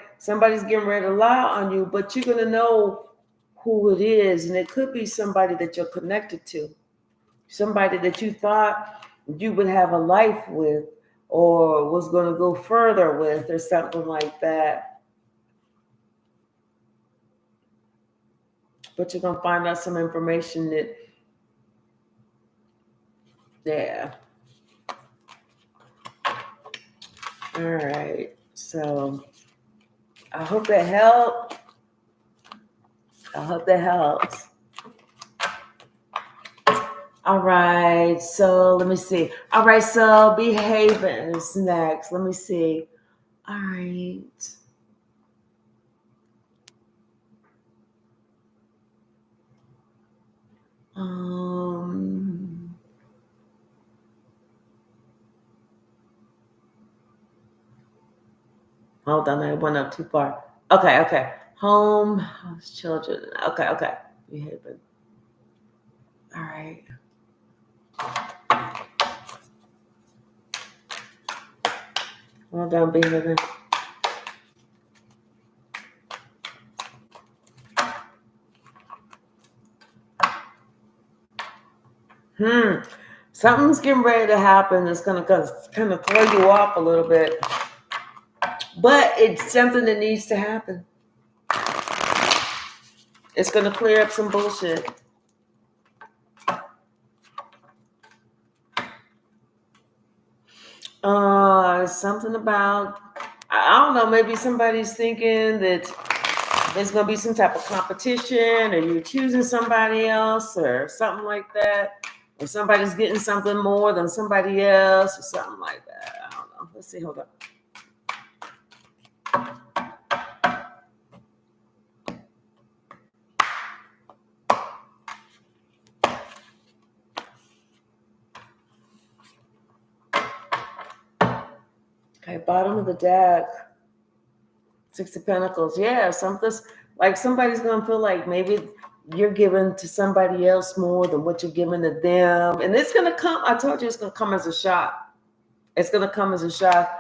getting ready to lie on you, but you're going to know who it is, and it could be somebody that you're connected to, somebody that you thought you would have a life with or was going to go further with or something like that. But you're going to find out some information that, yeah. All right. So I hope that helped. I hope that helps. All right, so let me see. All right, so behaving is next. Let me see. All right. Hold on, I went up too far. Okay. Home, house, children. Okay. Behaving. All right. Well done, behaving. Something's getting ready to happen that's going to kind of throw you off a little bit. But it's something that needs to happen. It's going to clear up some bullshit. Something about, I don't know, maybe somebody's thinking that there's going to be some type of competition or you're choosing somebody else or something like that. Or somebody's getting something more than somebody else or something like that. I don't know. Let's see. Hold up. Okay, bottom of the deck. Six of Pentacles. Yeah, something's like somebody's going to feel like maybe you're giving to somebody else more than what you're giving to them. And it's going to come. I told you it's going to come as a shock. It's going to come as a shock.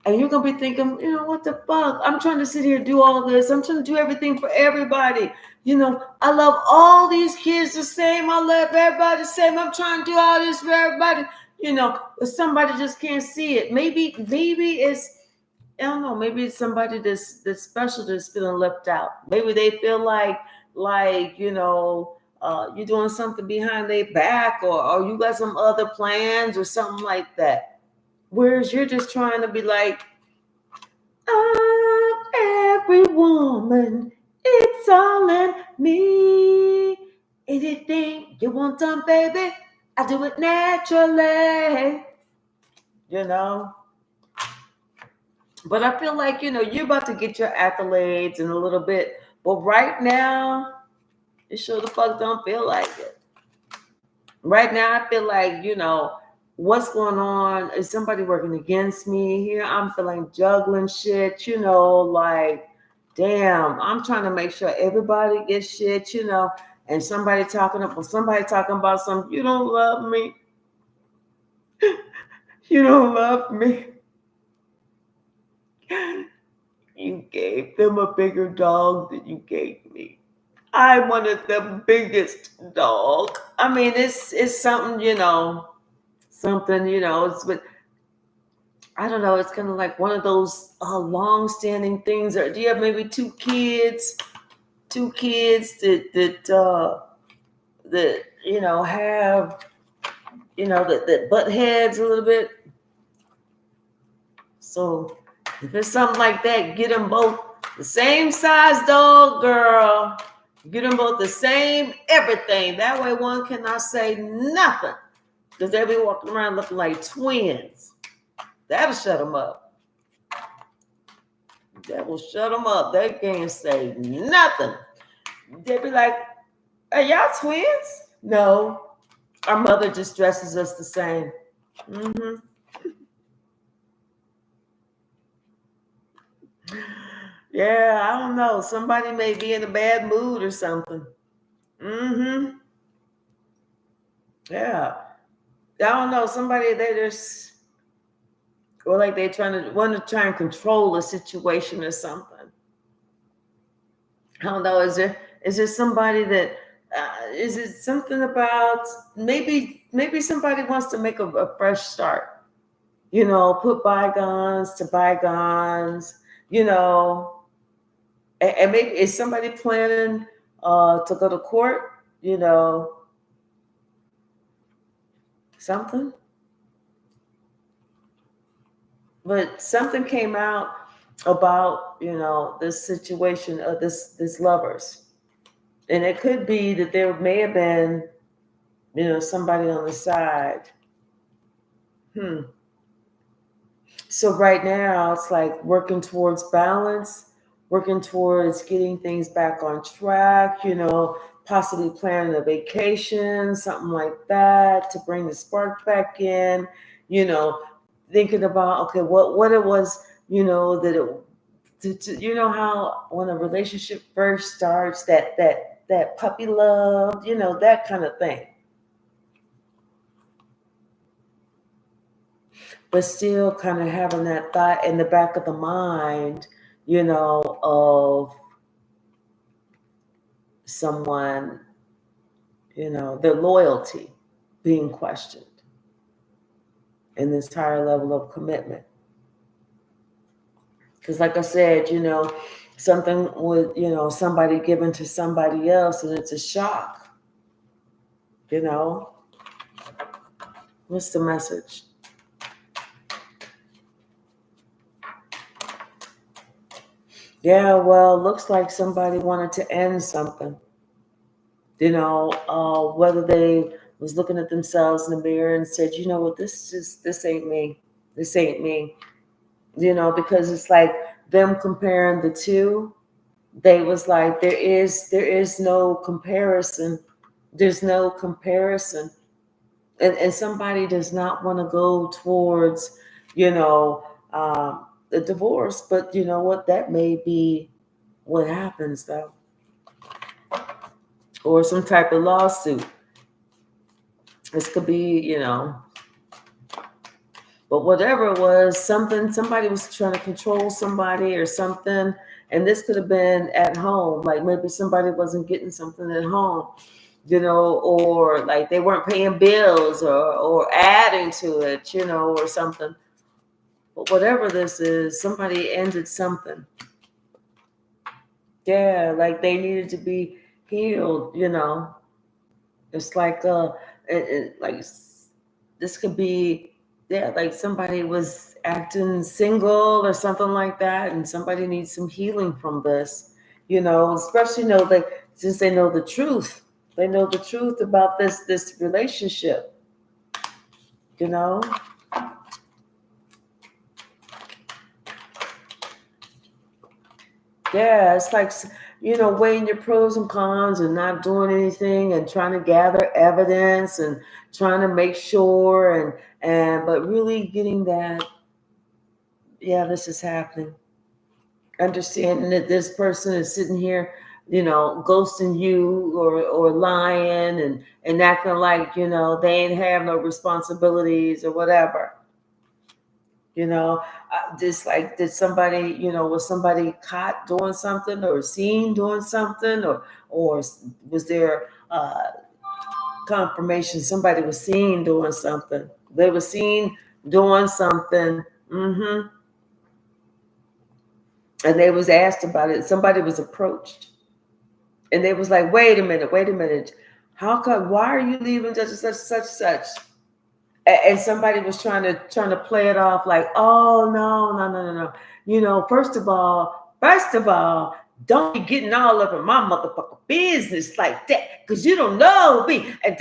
And you're going to be thinking, what the fuck? I'm trying to sit here and do all this. I'm trying to do everything for everybody. I love all these kids the same. I love everybody the same. I'm trying to do all this for everybody. But somebody just can't see it. Maybe it's, I don't know, maybe it's somebody that's special that's feeling left out. Maybe they feel like you're doing something behind their back or you got some other plans or something like that. Whereas you're just trying to be like, I'm every woman, it's all in me. Anything you want done, baby, I do it naturally. But I feel like, you're about to get your accolades in a little bit. But right now, it sure the fuck don't feel like it. Right now, I feel like, what's going on? Is somebody working against me here? I'm feeling juggling shit, like, damn, I'm trying to make sure everybody gets shit, and somebody talking about something. You don't love me. You don't love me. You gave them a bigger dog than you gave me. I wanted the biggest dog. I mean, it's something, something, it's but I don't know, it's kind of like one of those long-standing things. Or do you have maybe two kids that have that butt heads a little bit? So if it's something like that, get them both the same size dog, girl. Get them both the same everything. That way one cannot say nothing. Because they'll be walking around looking like twins. That'll shut them up. That will shut them up. They can't say nothing. They'll be like, are y'all twins? No. Our mother just dresses us the same. Mm-hmm. Yeah, I don't know. Somebody may be in a bad mood or something. Mm-hmm. Yeah. I don't know. Somebody they just or like they want to try and control a situation or something. I don't know. Is there somebody that is it something about maybe somebody wants to make a fresh start? Put bygones to bygones. And maybe is somebody planning to go to court? Something. But something came out about this situation of this lovers, and it could be that there may have been somebody on the side. So right now it's like working towards balance, working towards getting things back on track, possibly planning a vacation, something like that to bring the spark back in, you know, thinking about, okay, what it was, that how when a relationship first starts, that puppy love, that kind of thing. But still kind of having that thought in the back of the mind, of someone, their loyalty being questioned in this higher level of commitment. Because like I said, something with, somebody given to somebody else and it's a shock, What's the message? Yeah, well, looks like somebody wanted to end something. Whether they was looking at themselves in the mirror and said, you know what, this ain't me. This ain't me. Because it's like them comparing the two. They was like, there is no comparison. There's no comparison. And somebody does not want to go towards, the divorce. But you know what? That may be what happens though. Or some type of lawsuit. This could be, but whatever it was, somebody was trying to control somebody or something. And this could have been at home. Like maybe somebody wasn't getting something at home, or like they weren't paying bills or adding to it, or something. But whatever this is, somebody ended something. Yeah, like they needed to be healed, It's like like this could be, yeah, like somebody was acting single or something like that, and somebody needs some healing from this, especially since they know the truth. They know the truth about this relationship, Yeah, it's like, weighing your pros and cons and not doing anything and trying to gather evidence and trying to make sure but really getting that, yeah, this is happening. Understanding that this person is sitting here, ghosting you or lying and acting like, they ain't have no responsibilities or whatever. Just like, did somebody, was somebody caught doing something or seen doing something or was there confirmation somebody was seen doing something? They were seen doing something. And they was asked about it. Somebody was approached. And they was like, wait a minute. How come, why are you leaving such and such? And somebody was trying to play it off like, oh, no. First of all, don't be getting all up in my motherfucking business like that, because you don't know me. And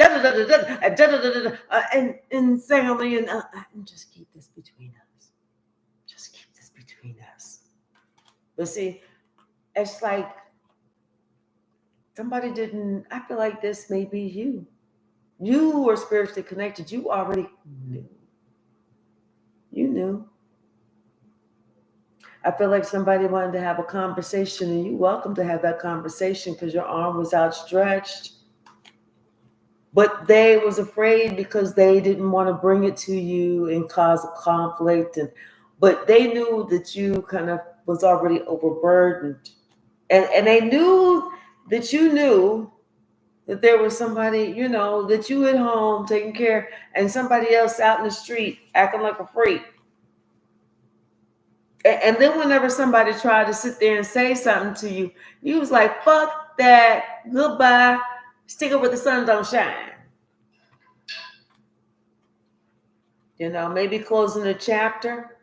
and family, and just keep this between us. Just keep this between us. But see, it's like somebody didn't. I feel like this may be you. You were spiritually connected. You already knew. You knew. I feel like somebody wanted to have a conversation, and you're welcome to have that conversation because your arm was outstretched. But they was afraid because they didn't want to bring it to you and cause a conflict. But they knew that you kind of was already overburdened. And they knew that you knew that there was somebody, that you at home taking care, and somebody else out in the street acting like a freak. And then whenever somebody tried to sit there and say something to you, you was like, fuck that, goodbye, stick it where the sun don't shine. Maybe closing a chapter,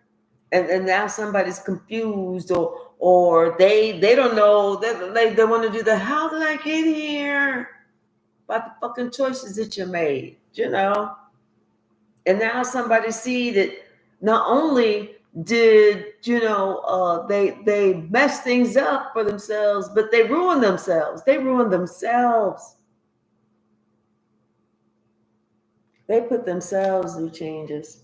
and now somebody's confused or they don't know, they want to do the how did I get here? About the fucking choices that you made, And now somebody see that not only did, they mess things up for themselves, but they ruined themselves. They put themselves through changes.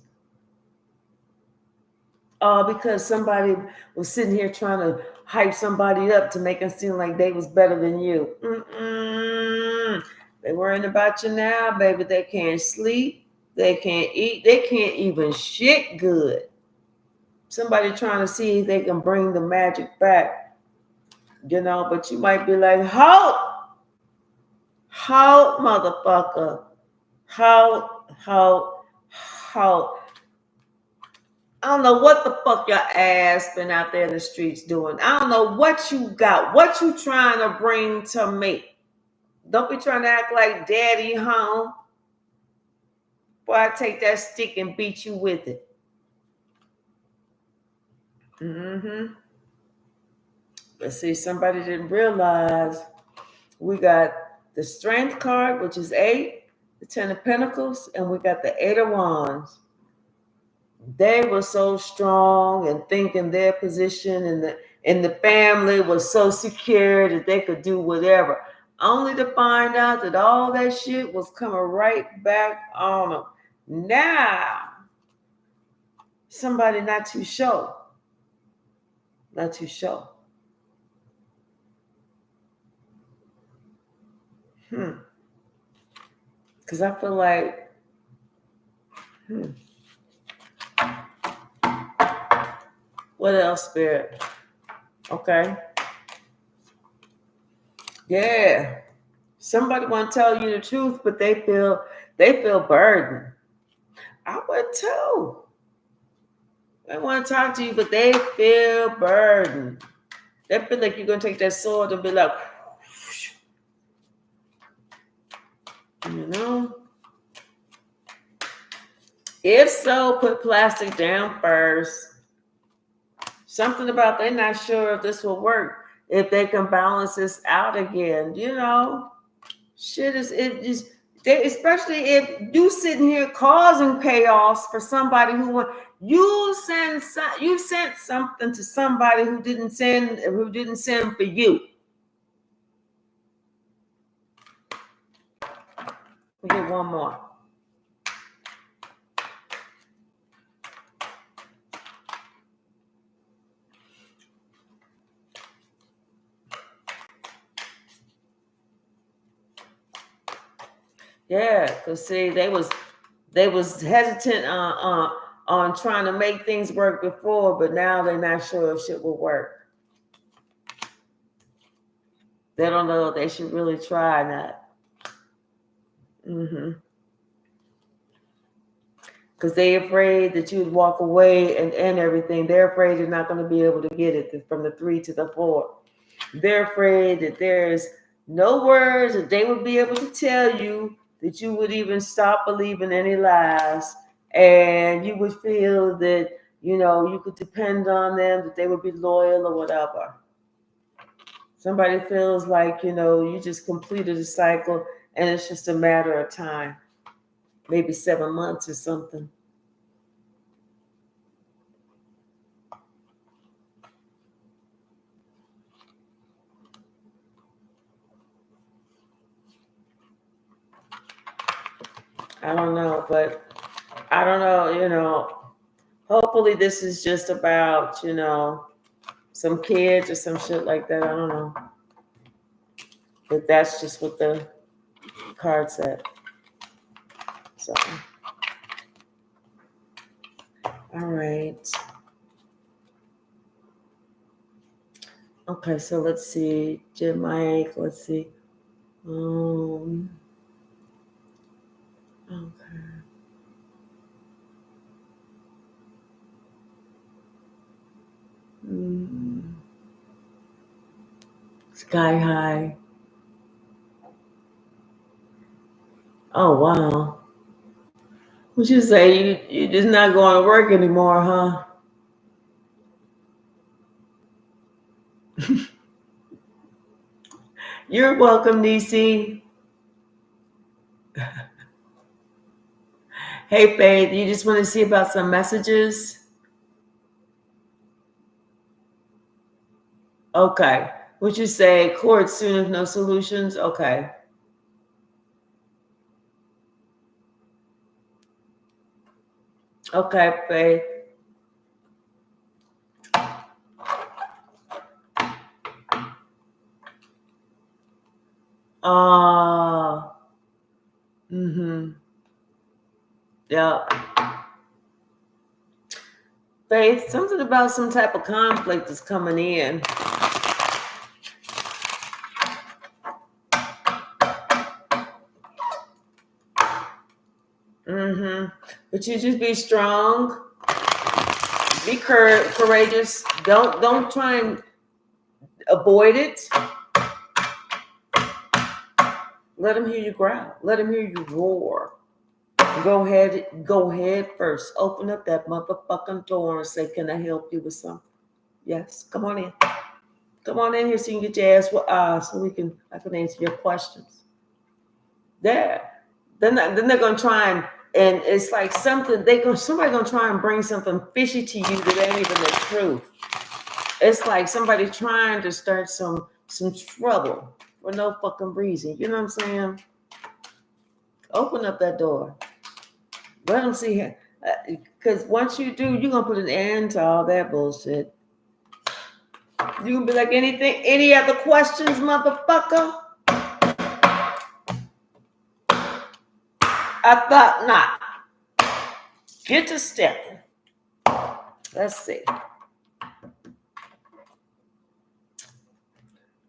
Because somebody was sitting here trying to hype somebody up to make them seem like they was better than you. They worrying about you now, baby. They can't sleep. They can't eat. They can't even shit good. Somebody trying to see if they can bring the magic back. But you might be like, halt, motherfucker. Halt. I don't know what the fuck your ass been out there in the streets doing. I don't know what you got. What you trying to bring to me? Don't be trying to act like daddy home. Boy, I take that stick and beat you with it. But see, somebody didn't realize we got the Strength card, which is 8, the 10 of Pentacles, and we got the 8 of Wands. They were so strong and thinking their position and the family was so secure that they could do whatever. Only to find out that all that shit was coming right back on them. Now, somebody not too sure. Not too sure. Because I feel like, what else, Spirit? Okay. Yeah. Somebody want to tell you the truth, but they feel burdened. I would too. They want to talk to you, but they feel burdened. They feel like you're going to take that sword and be like, If so, put plastic down first. Something about they're not sure if this will work, if they can balance this out again. Shit is especially if you sitting here causing chaos for somebody you sent something to somebody who didn't send for you. We get one more. Yeah, because see, they was hesitant on trying to make things work before, but now they're not sure if shit will work. They don't know if they should really try or not. Because they're afraid that you would walk away and end everything. They're afraid you're not going to be able to get it from the 3 to the 4. They're afraid that there's no words that they would be able to tell you that you would even stop believing any lies, and you would feel that, you could depend on them, that they would be loyal or whatever. Somebody feels like, you just completed a cycle and it's just a matter of time, maybe 7 months or something. I don't know, but I don't know, hopefully this is just about, some kids or some shit like that. I don't know. But that's just what the card said. So, all right. Okay, so let's see. Jim Mike, let's see. Okay. Sky high. Oh wow. What you say? You just not going to work anymore, huh? You're welcome, DC. Hey, Faith, you just want to see about some messages? Okay. What you say? Court soon if no solutions? Okay. Okay, Faith. Yeah. Faith, something about some type of conflict is coming in. But you just be strong. Be courageous. Don't try and avoid it. Let them hear you growl. Let them hear you roar. Go ahead first. Open up that motherfucking door and say, "Can I help you with something?" Yes, come on in. Come on in here so you can get your ass so I can answer your questions. Yeah. Then they're gonna try and it's like somebody gonna try and bring something fishy to you that ain't even the truth. It's like somebody trying to start some trouble for no fucking reason. You know what I'm saying? Open up that door. Let them see it. Because once you do, you're going to put an end to all that bullshit. You can be like, any other questions, motherfucker? I thought not. Get to stepping. Let's see.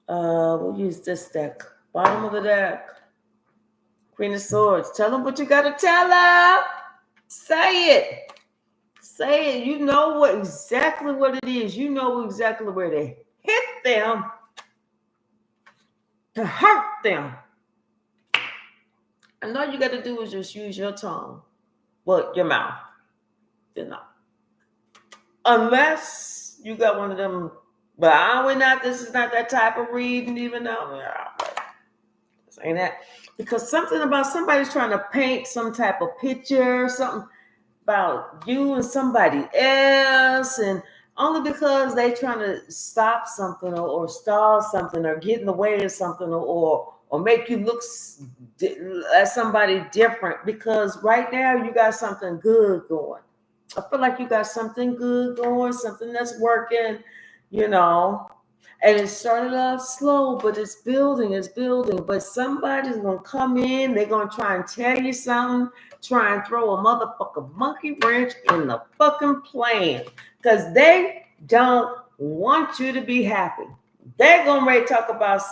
We'll use this deck. Bottom of the deck. Queen of Swords. Tell them what you got to tell them. Say it. Say it. You know exactly what it is. You know exactly where to hit them to hurt them. And all you got to do is just use your tongue. Well, your mouth. Unless you got one of them, but this is not that type of reading, even though this ain't that. Because something about somebody's trying to paint some type of picture, something about you and somebody else, and only because they trying to stop something or stall something or get in the way of something or make you look as somebody different, because right now you got something good going. I feel like you got something good going, something that's working, you know. And it started off slow, but it's building, it's building. But somebody's gonna come in, they're gonna try and tell you something, try and throw a motherfucking monkey wrench in the fucking plan. Because they don't want you to be happy. They're gonna ready to talk about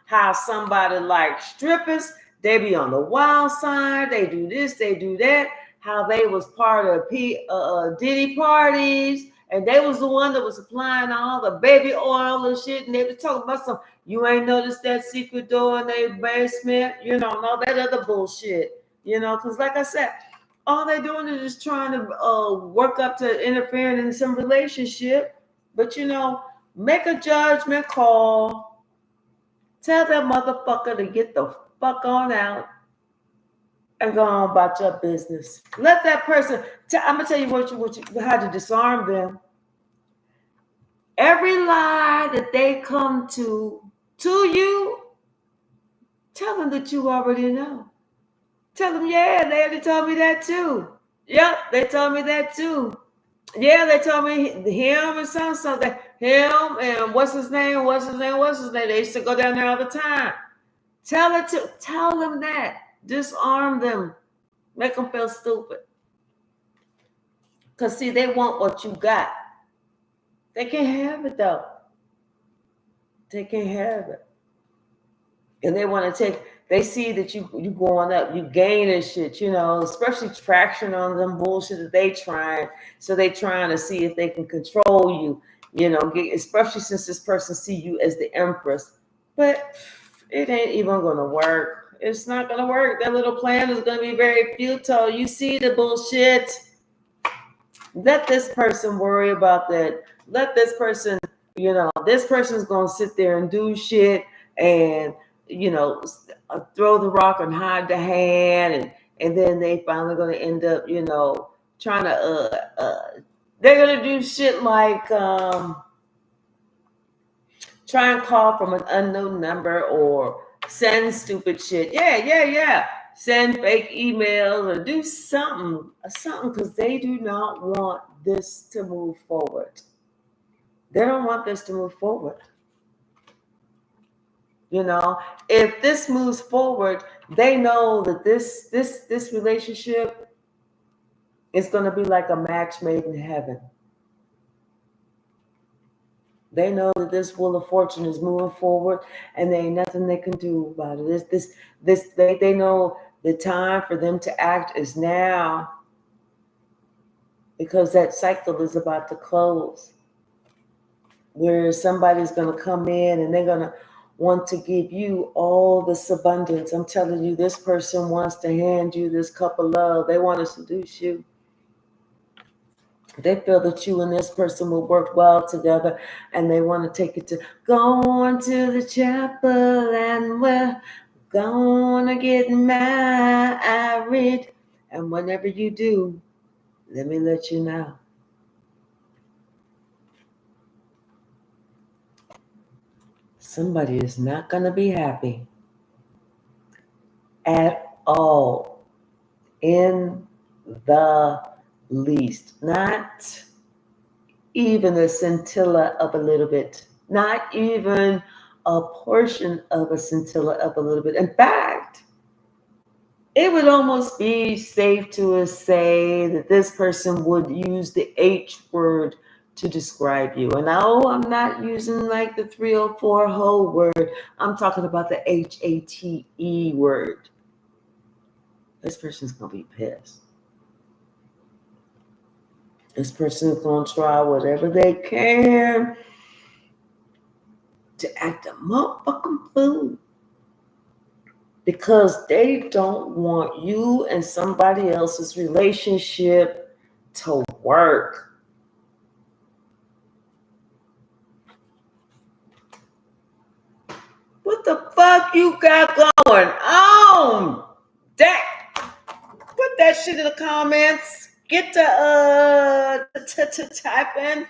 how somebody like strippers, they be on the wild side, they do this, they do that, how they was part of Diddy parties, and they was the one that was supplying all the baby oil and shit, and they was talking about some, you ain't noticed that secret door in their basement, you know, and all that other bullshit, you know, because like I said, all they're doing is just trying to work up to interfering in some relationship, but you know, make a judgment call, tell that motherfucker to get the fuck on out, and go on about your business. Let that person. I'm gonna tell you how to disarm them. Every lie that they come to you, tell them that you already know. Tell them, yeah, they already told me that too. Yep, they told me that too. Yeah, they told me him and something. Him and what's his name? They used to go down there all the time. Tell them that. Disarm them. Make them feel stupid. Because, see, they want what you got. They can't have it, though. They can't have it. And they want to they see that you going up, you gaining shit, you know, especially traction on them bullshit that they trying. So they trying to see if they can control you, you know, especially since this person see you as the empress. But it ain't even going to work. It's not going to work. That little plan is going to be very futile. You see the bullshit. Let this person worry about that. Let this person, you know, this person's going to sit there and do shit and, you know, throw the rock and hide the hand. And then they finally going to end up, you know, trying to, they're going to do shit like try and call from an unknown number or send stupid shit. Yeah. Send fake emails or do something because they do not want this to move forward. They don't want this to move forward. You know, if this moves forward, they know that this relationship is going to be like a match made in heaven. They know that this wheel of fortune is moving forward, and there ain't nothing they can do about it. They know the time for them to act is now, because that cycle is about to close, where somebody's going to come in and they're going to want to give you all this abundance. I'm telling you, this person wants to hand you this cup of love. They want to seduce you. They feel that you and this person will work well together, and they want to take it to going to the chapel, and we're gonna get married. And whenever you do, let me let you know. Somebody is not gonna be happy at all, in the least. Not even a scintilla of a little bit. Not even a portion of a scintilla of a little bit. In fact, it would almost be safe to say that this person would use the H word to describe you. And no, I'm not using like the 304 whole word. I'm talking about the HATE word. This person's going to be pissed. This person's going to try whatever they can to act a motherfucking fool, because they don't want you and somebody else's relationship to work. What the fuck you got going on? Put that shit in the comments. Get to type in.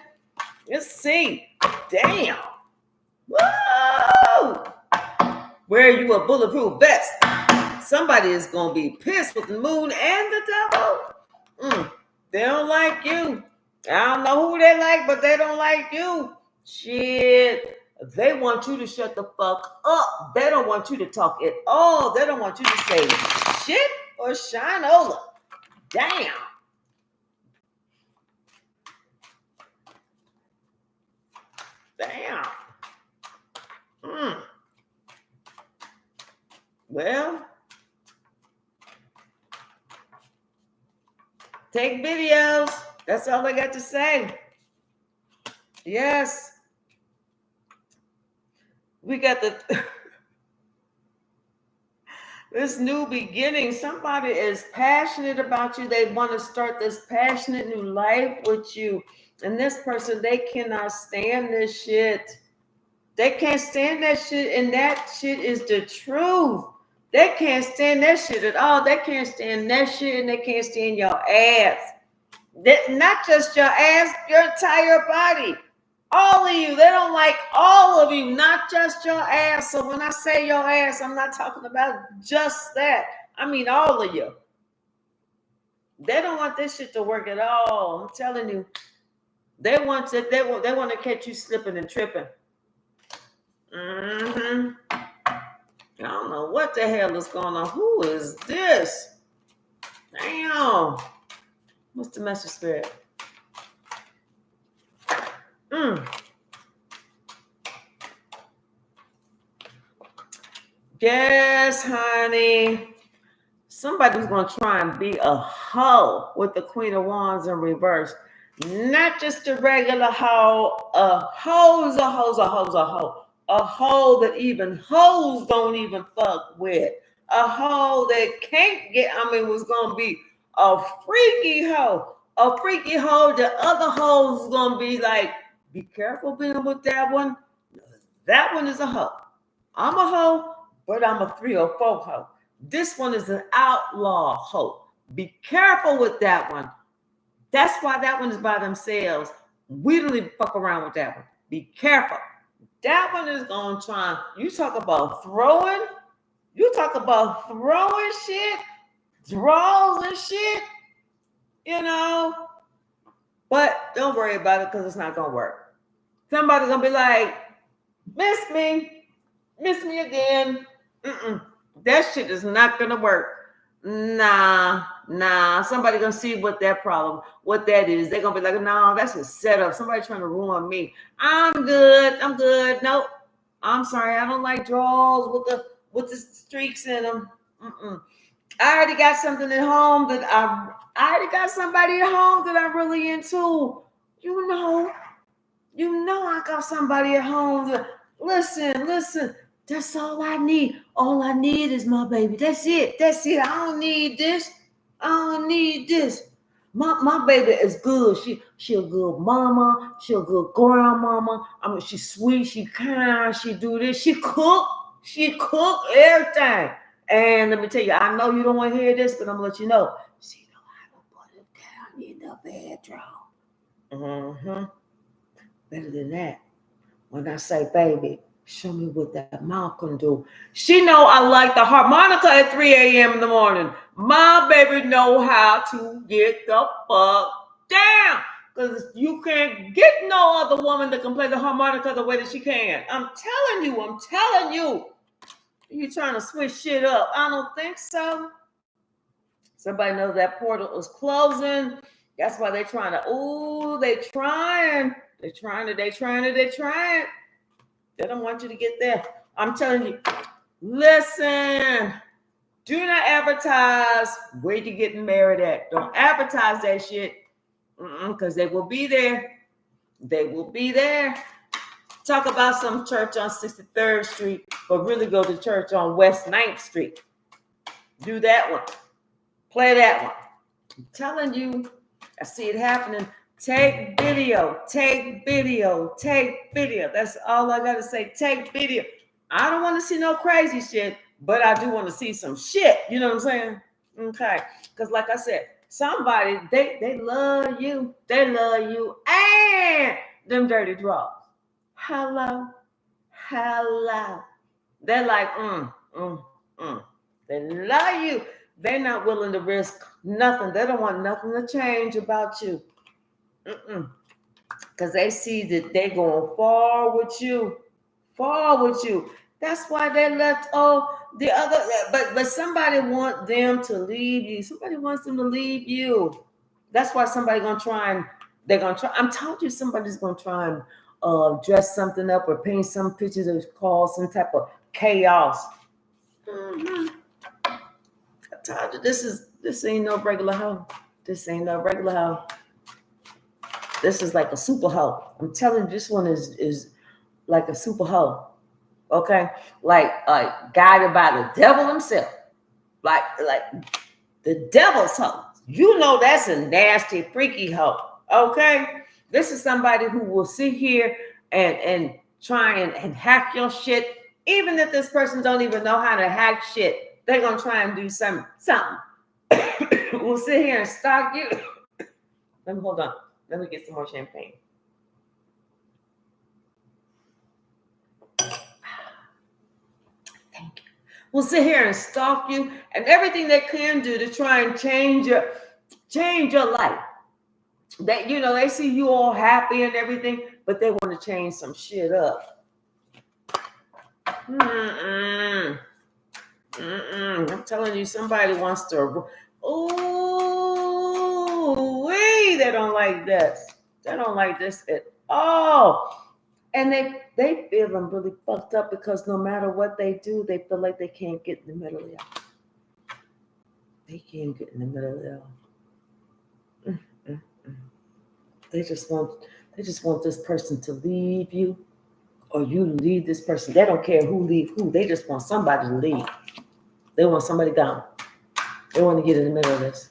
Let's see. Damn. Whoa! Wear you a bulletproof vest. somebody is going to be pissed with the moon and the devil. They don't like you. I don't know who they like, but they don't like you. Shit. They want you to shut the fuck up. They don't want you to talk at all. They don't want you to say shit or shinola. Damn. Damn. Well, take videos. That's all I got to say. Yes. We got this new beginning. Somebody is passionate about you. They want to start this passionate new life with you. And this person, they cannot stand this shit. They can't stand that shit, and that shit is the truth. They can't stand that shit at all. They can't stand that shit, and they can't stand your ass. Not just your ass, your entire body. All of you. They don't like all of you, not just your ass. So when I say your ass, I'm not talking about just that. I mean all of you. They don't want this shit to work at all. I'm telling you. They want to catch you slipping and tripping. I don't know what the hell is going on. Who is this? Damn. What's the message, Spirit? Yes, honey. Somebody's going to try and be a hoe with the Queen of Wands in reverse. Not just a regular hoe. A hoe's a hoe's a hoe's a hoe. A hoe that even hoes don't even fuck with. A hoe that can't get, was going to be a freaky hoe. A freaky hoe that other hoes is going to be like, be careful being with that one. That one is a hoe. I'm a hoe, but I'm a 3 or 4 hoe. This one is an outlaw hoe. Be careful with that one. That's why that one is by themselves. We don't even fuck around with that one. Be careful. That one is going to try. You talk about throwing. You talk about throwing shit. Draws and shit. But don't worry about it because it's not going to work. Somebody's going to be like, miss me again. That shit is not going to work. Nah. Somebody going to see what that is. They're going to be like, no, that's a setup. Somebody trying to ruin me. I'm good. Nope. I'm sorry. I don't like draws with the streaks in them. I already got something at home I already got somebody at home that I'm really into. You know I got somebody at home that, listen. That's all I need. All I need is my baby. That's it. I don't need this. My baby is good. She a good mama. She a good grandmama. She's sweet. She kind. She do this. She cook everything. And let me tell you, I know you don't want to hear this, but I'm gonna let you know. She know how to put it down in the bedroom. Better than that. When I say baby, show me what that mouth can do. She know I like the harmonica at 3 a.m. in the morning. My baby know how to get the fuck down. Because you can't get no other woman that can play the harmonica the way that she can. I'm telling you. You trying to switch shit up. I don't think so. Somebody knows that portal is closing. That's why they're trying to, they trying. They don't want you to get there. I'm telling you, listen, do not advertise where you're getting married at. Don't advertise that shit because they will be there. Talk about some church on 63rd Street, but really go to church on West 9th Street. Do that one. Play that one. I'm telling you, I see it happening. Take video. That's all I got to say. Take video. I don't want to see no crazy shit, but I do want to see some shit. You know what I'm saying? Okay. Because like I said, somebody, they love you. And them dirty draws. Hello. They're like, They love you. They're not willing to risk nothing. They don't want nothing to change about you. Because they see that they're going far with you. Far with you. That's why they let the other, but somebody want them to leave you. Somebody wants them to leave you. That's why somebody gonna try and they're gonna try. I'm telling you, somebody's gonna try and dress something up or paint some pictures that cause some type of chaos. Mm-hmm. I told you this ain't no regular hoe. This ain't no regular hoe. This is like a super hoe. I'm telling you, this one is like a super hoe. Okay, like guided by the devil himself, like the devil's hoe. You know that's a nasty, freaky hoe. Okay, this is somebody who will sit here and try and hack your shit, even if this person don't even know how to hack shit. They're gonna try and do something. We'll sit here and stalk you. Let me hold on. Let me get some more champagne. Thank you. Will sit here and stalk you and everything they can do to try and change your life. That they see you all happy and everything, but they want to change some shit up. I'm telling you, somebody wants to. Oh, they don't like this. They don't like this at all. And they feeling really fucked up because no matter what they do, they feel like they can't get in the middle of y'all. They can't get in the middle of y'all. They just want this person to leave you, or you leave this person. They don't care who leave who. They just want somebody to leave. They want somebody gone. They want to get in the middle of this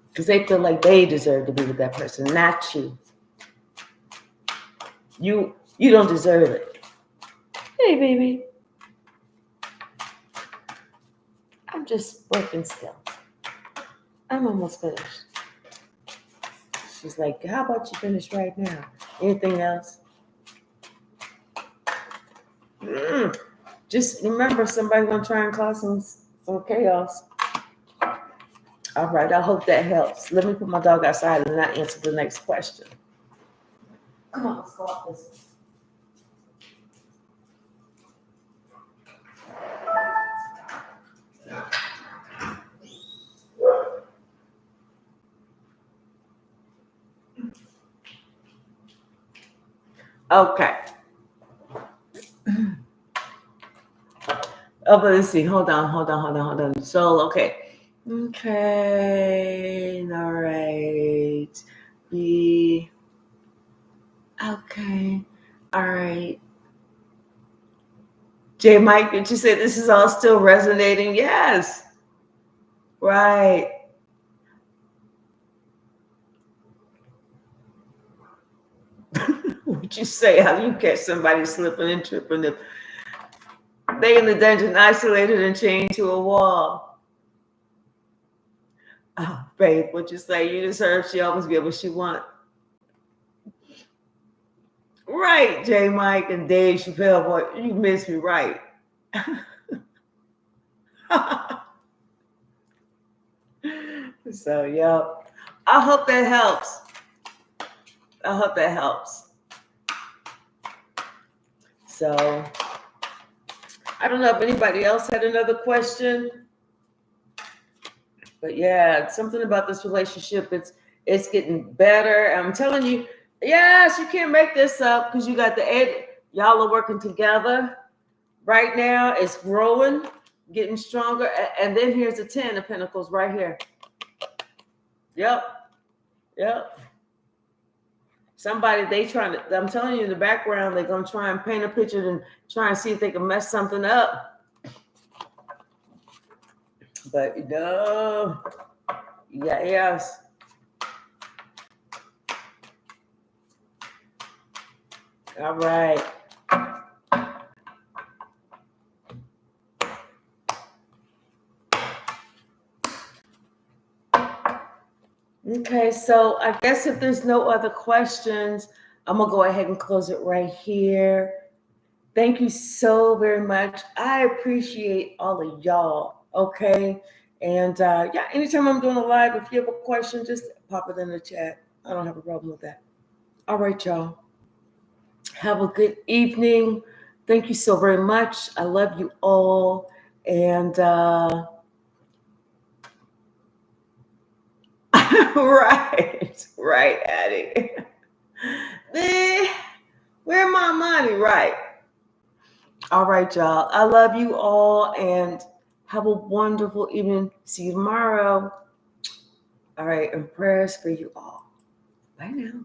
because they feel like they deserve to be with that person, not you. You don't deserve it. Hey, baby. I'm just working still. I'm almost finished. She's like, how about you finish right now? Anything else? Just remember, somebody's going to try and cause some chaos. All right, I hope that helps. Let me put my dog outside and not answer the next question. Come on, let's go out this way. Okay. Oh, but let's see. Hold on. So, okay. Okay. All right. Okay. All right. J. Mike, did you say this is all still resonating? Yes. Right. What'd you say? How do you catch somebody slipping and tripping if they in the dungeon isolated and chained to a wall? Oh, babe, what you say? You deserve. She always get what she want. Right, J. Mike and Dave Chappelle, boy, you miss me, right? So, yeah. I hope that helps. So, I don't know if anybody else had another question. But yeah, something about this relationship, it's getting better. I'm telling you, yes, you can't make this up because you got the 8. Y'all are working together right now. It's growing, getting stronger. And then here's the 10 of Pentacles right here. Yep. Somebody, I'm telling you, in the background, they're going to try and paint a picture and try and see if they can mess something up. But no. Yes. All right. Okay, so I guess if there's no other questions, I'm going to go ahead and close it right here. Thank you so very much. I appreciate all of y'all. Okay. And yeah, anytime I'm doing a live, if you have a question, just pop it in the chat. I don't have a problem with that. All right, y'all. Have a good evening. Thank you so very much. I love you all. And right, Addie. Eh, where my money? Right. All right, y'all. I love you all and have a wonderful evening. See you tomorrow. All right, and prayers for you all. Bye now.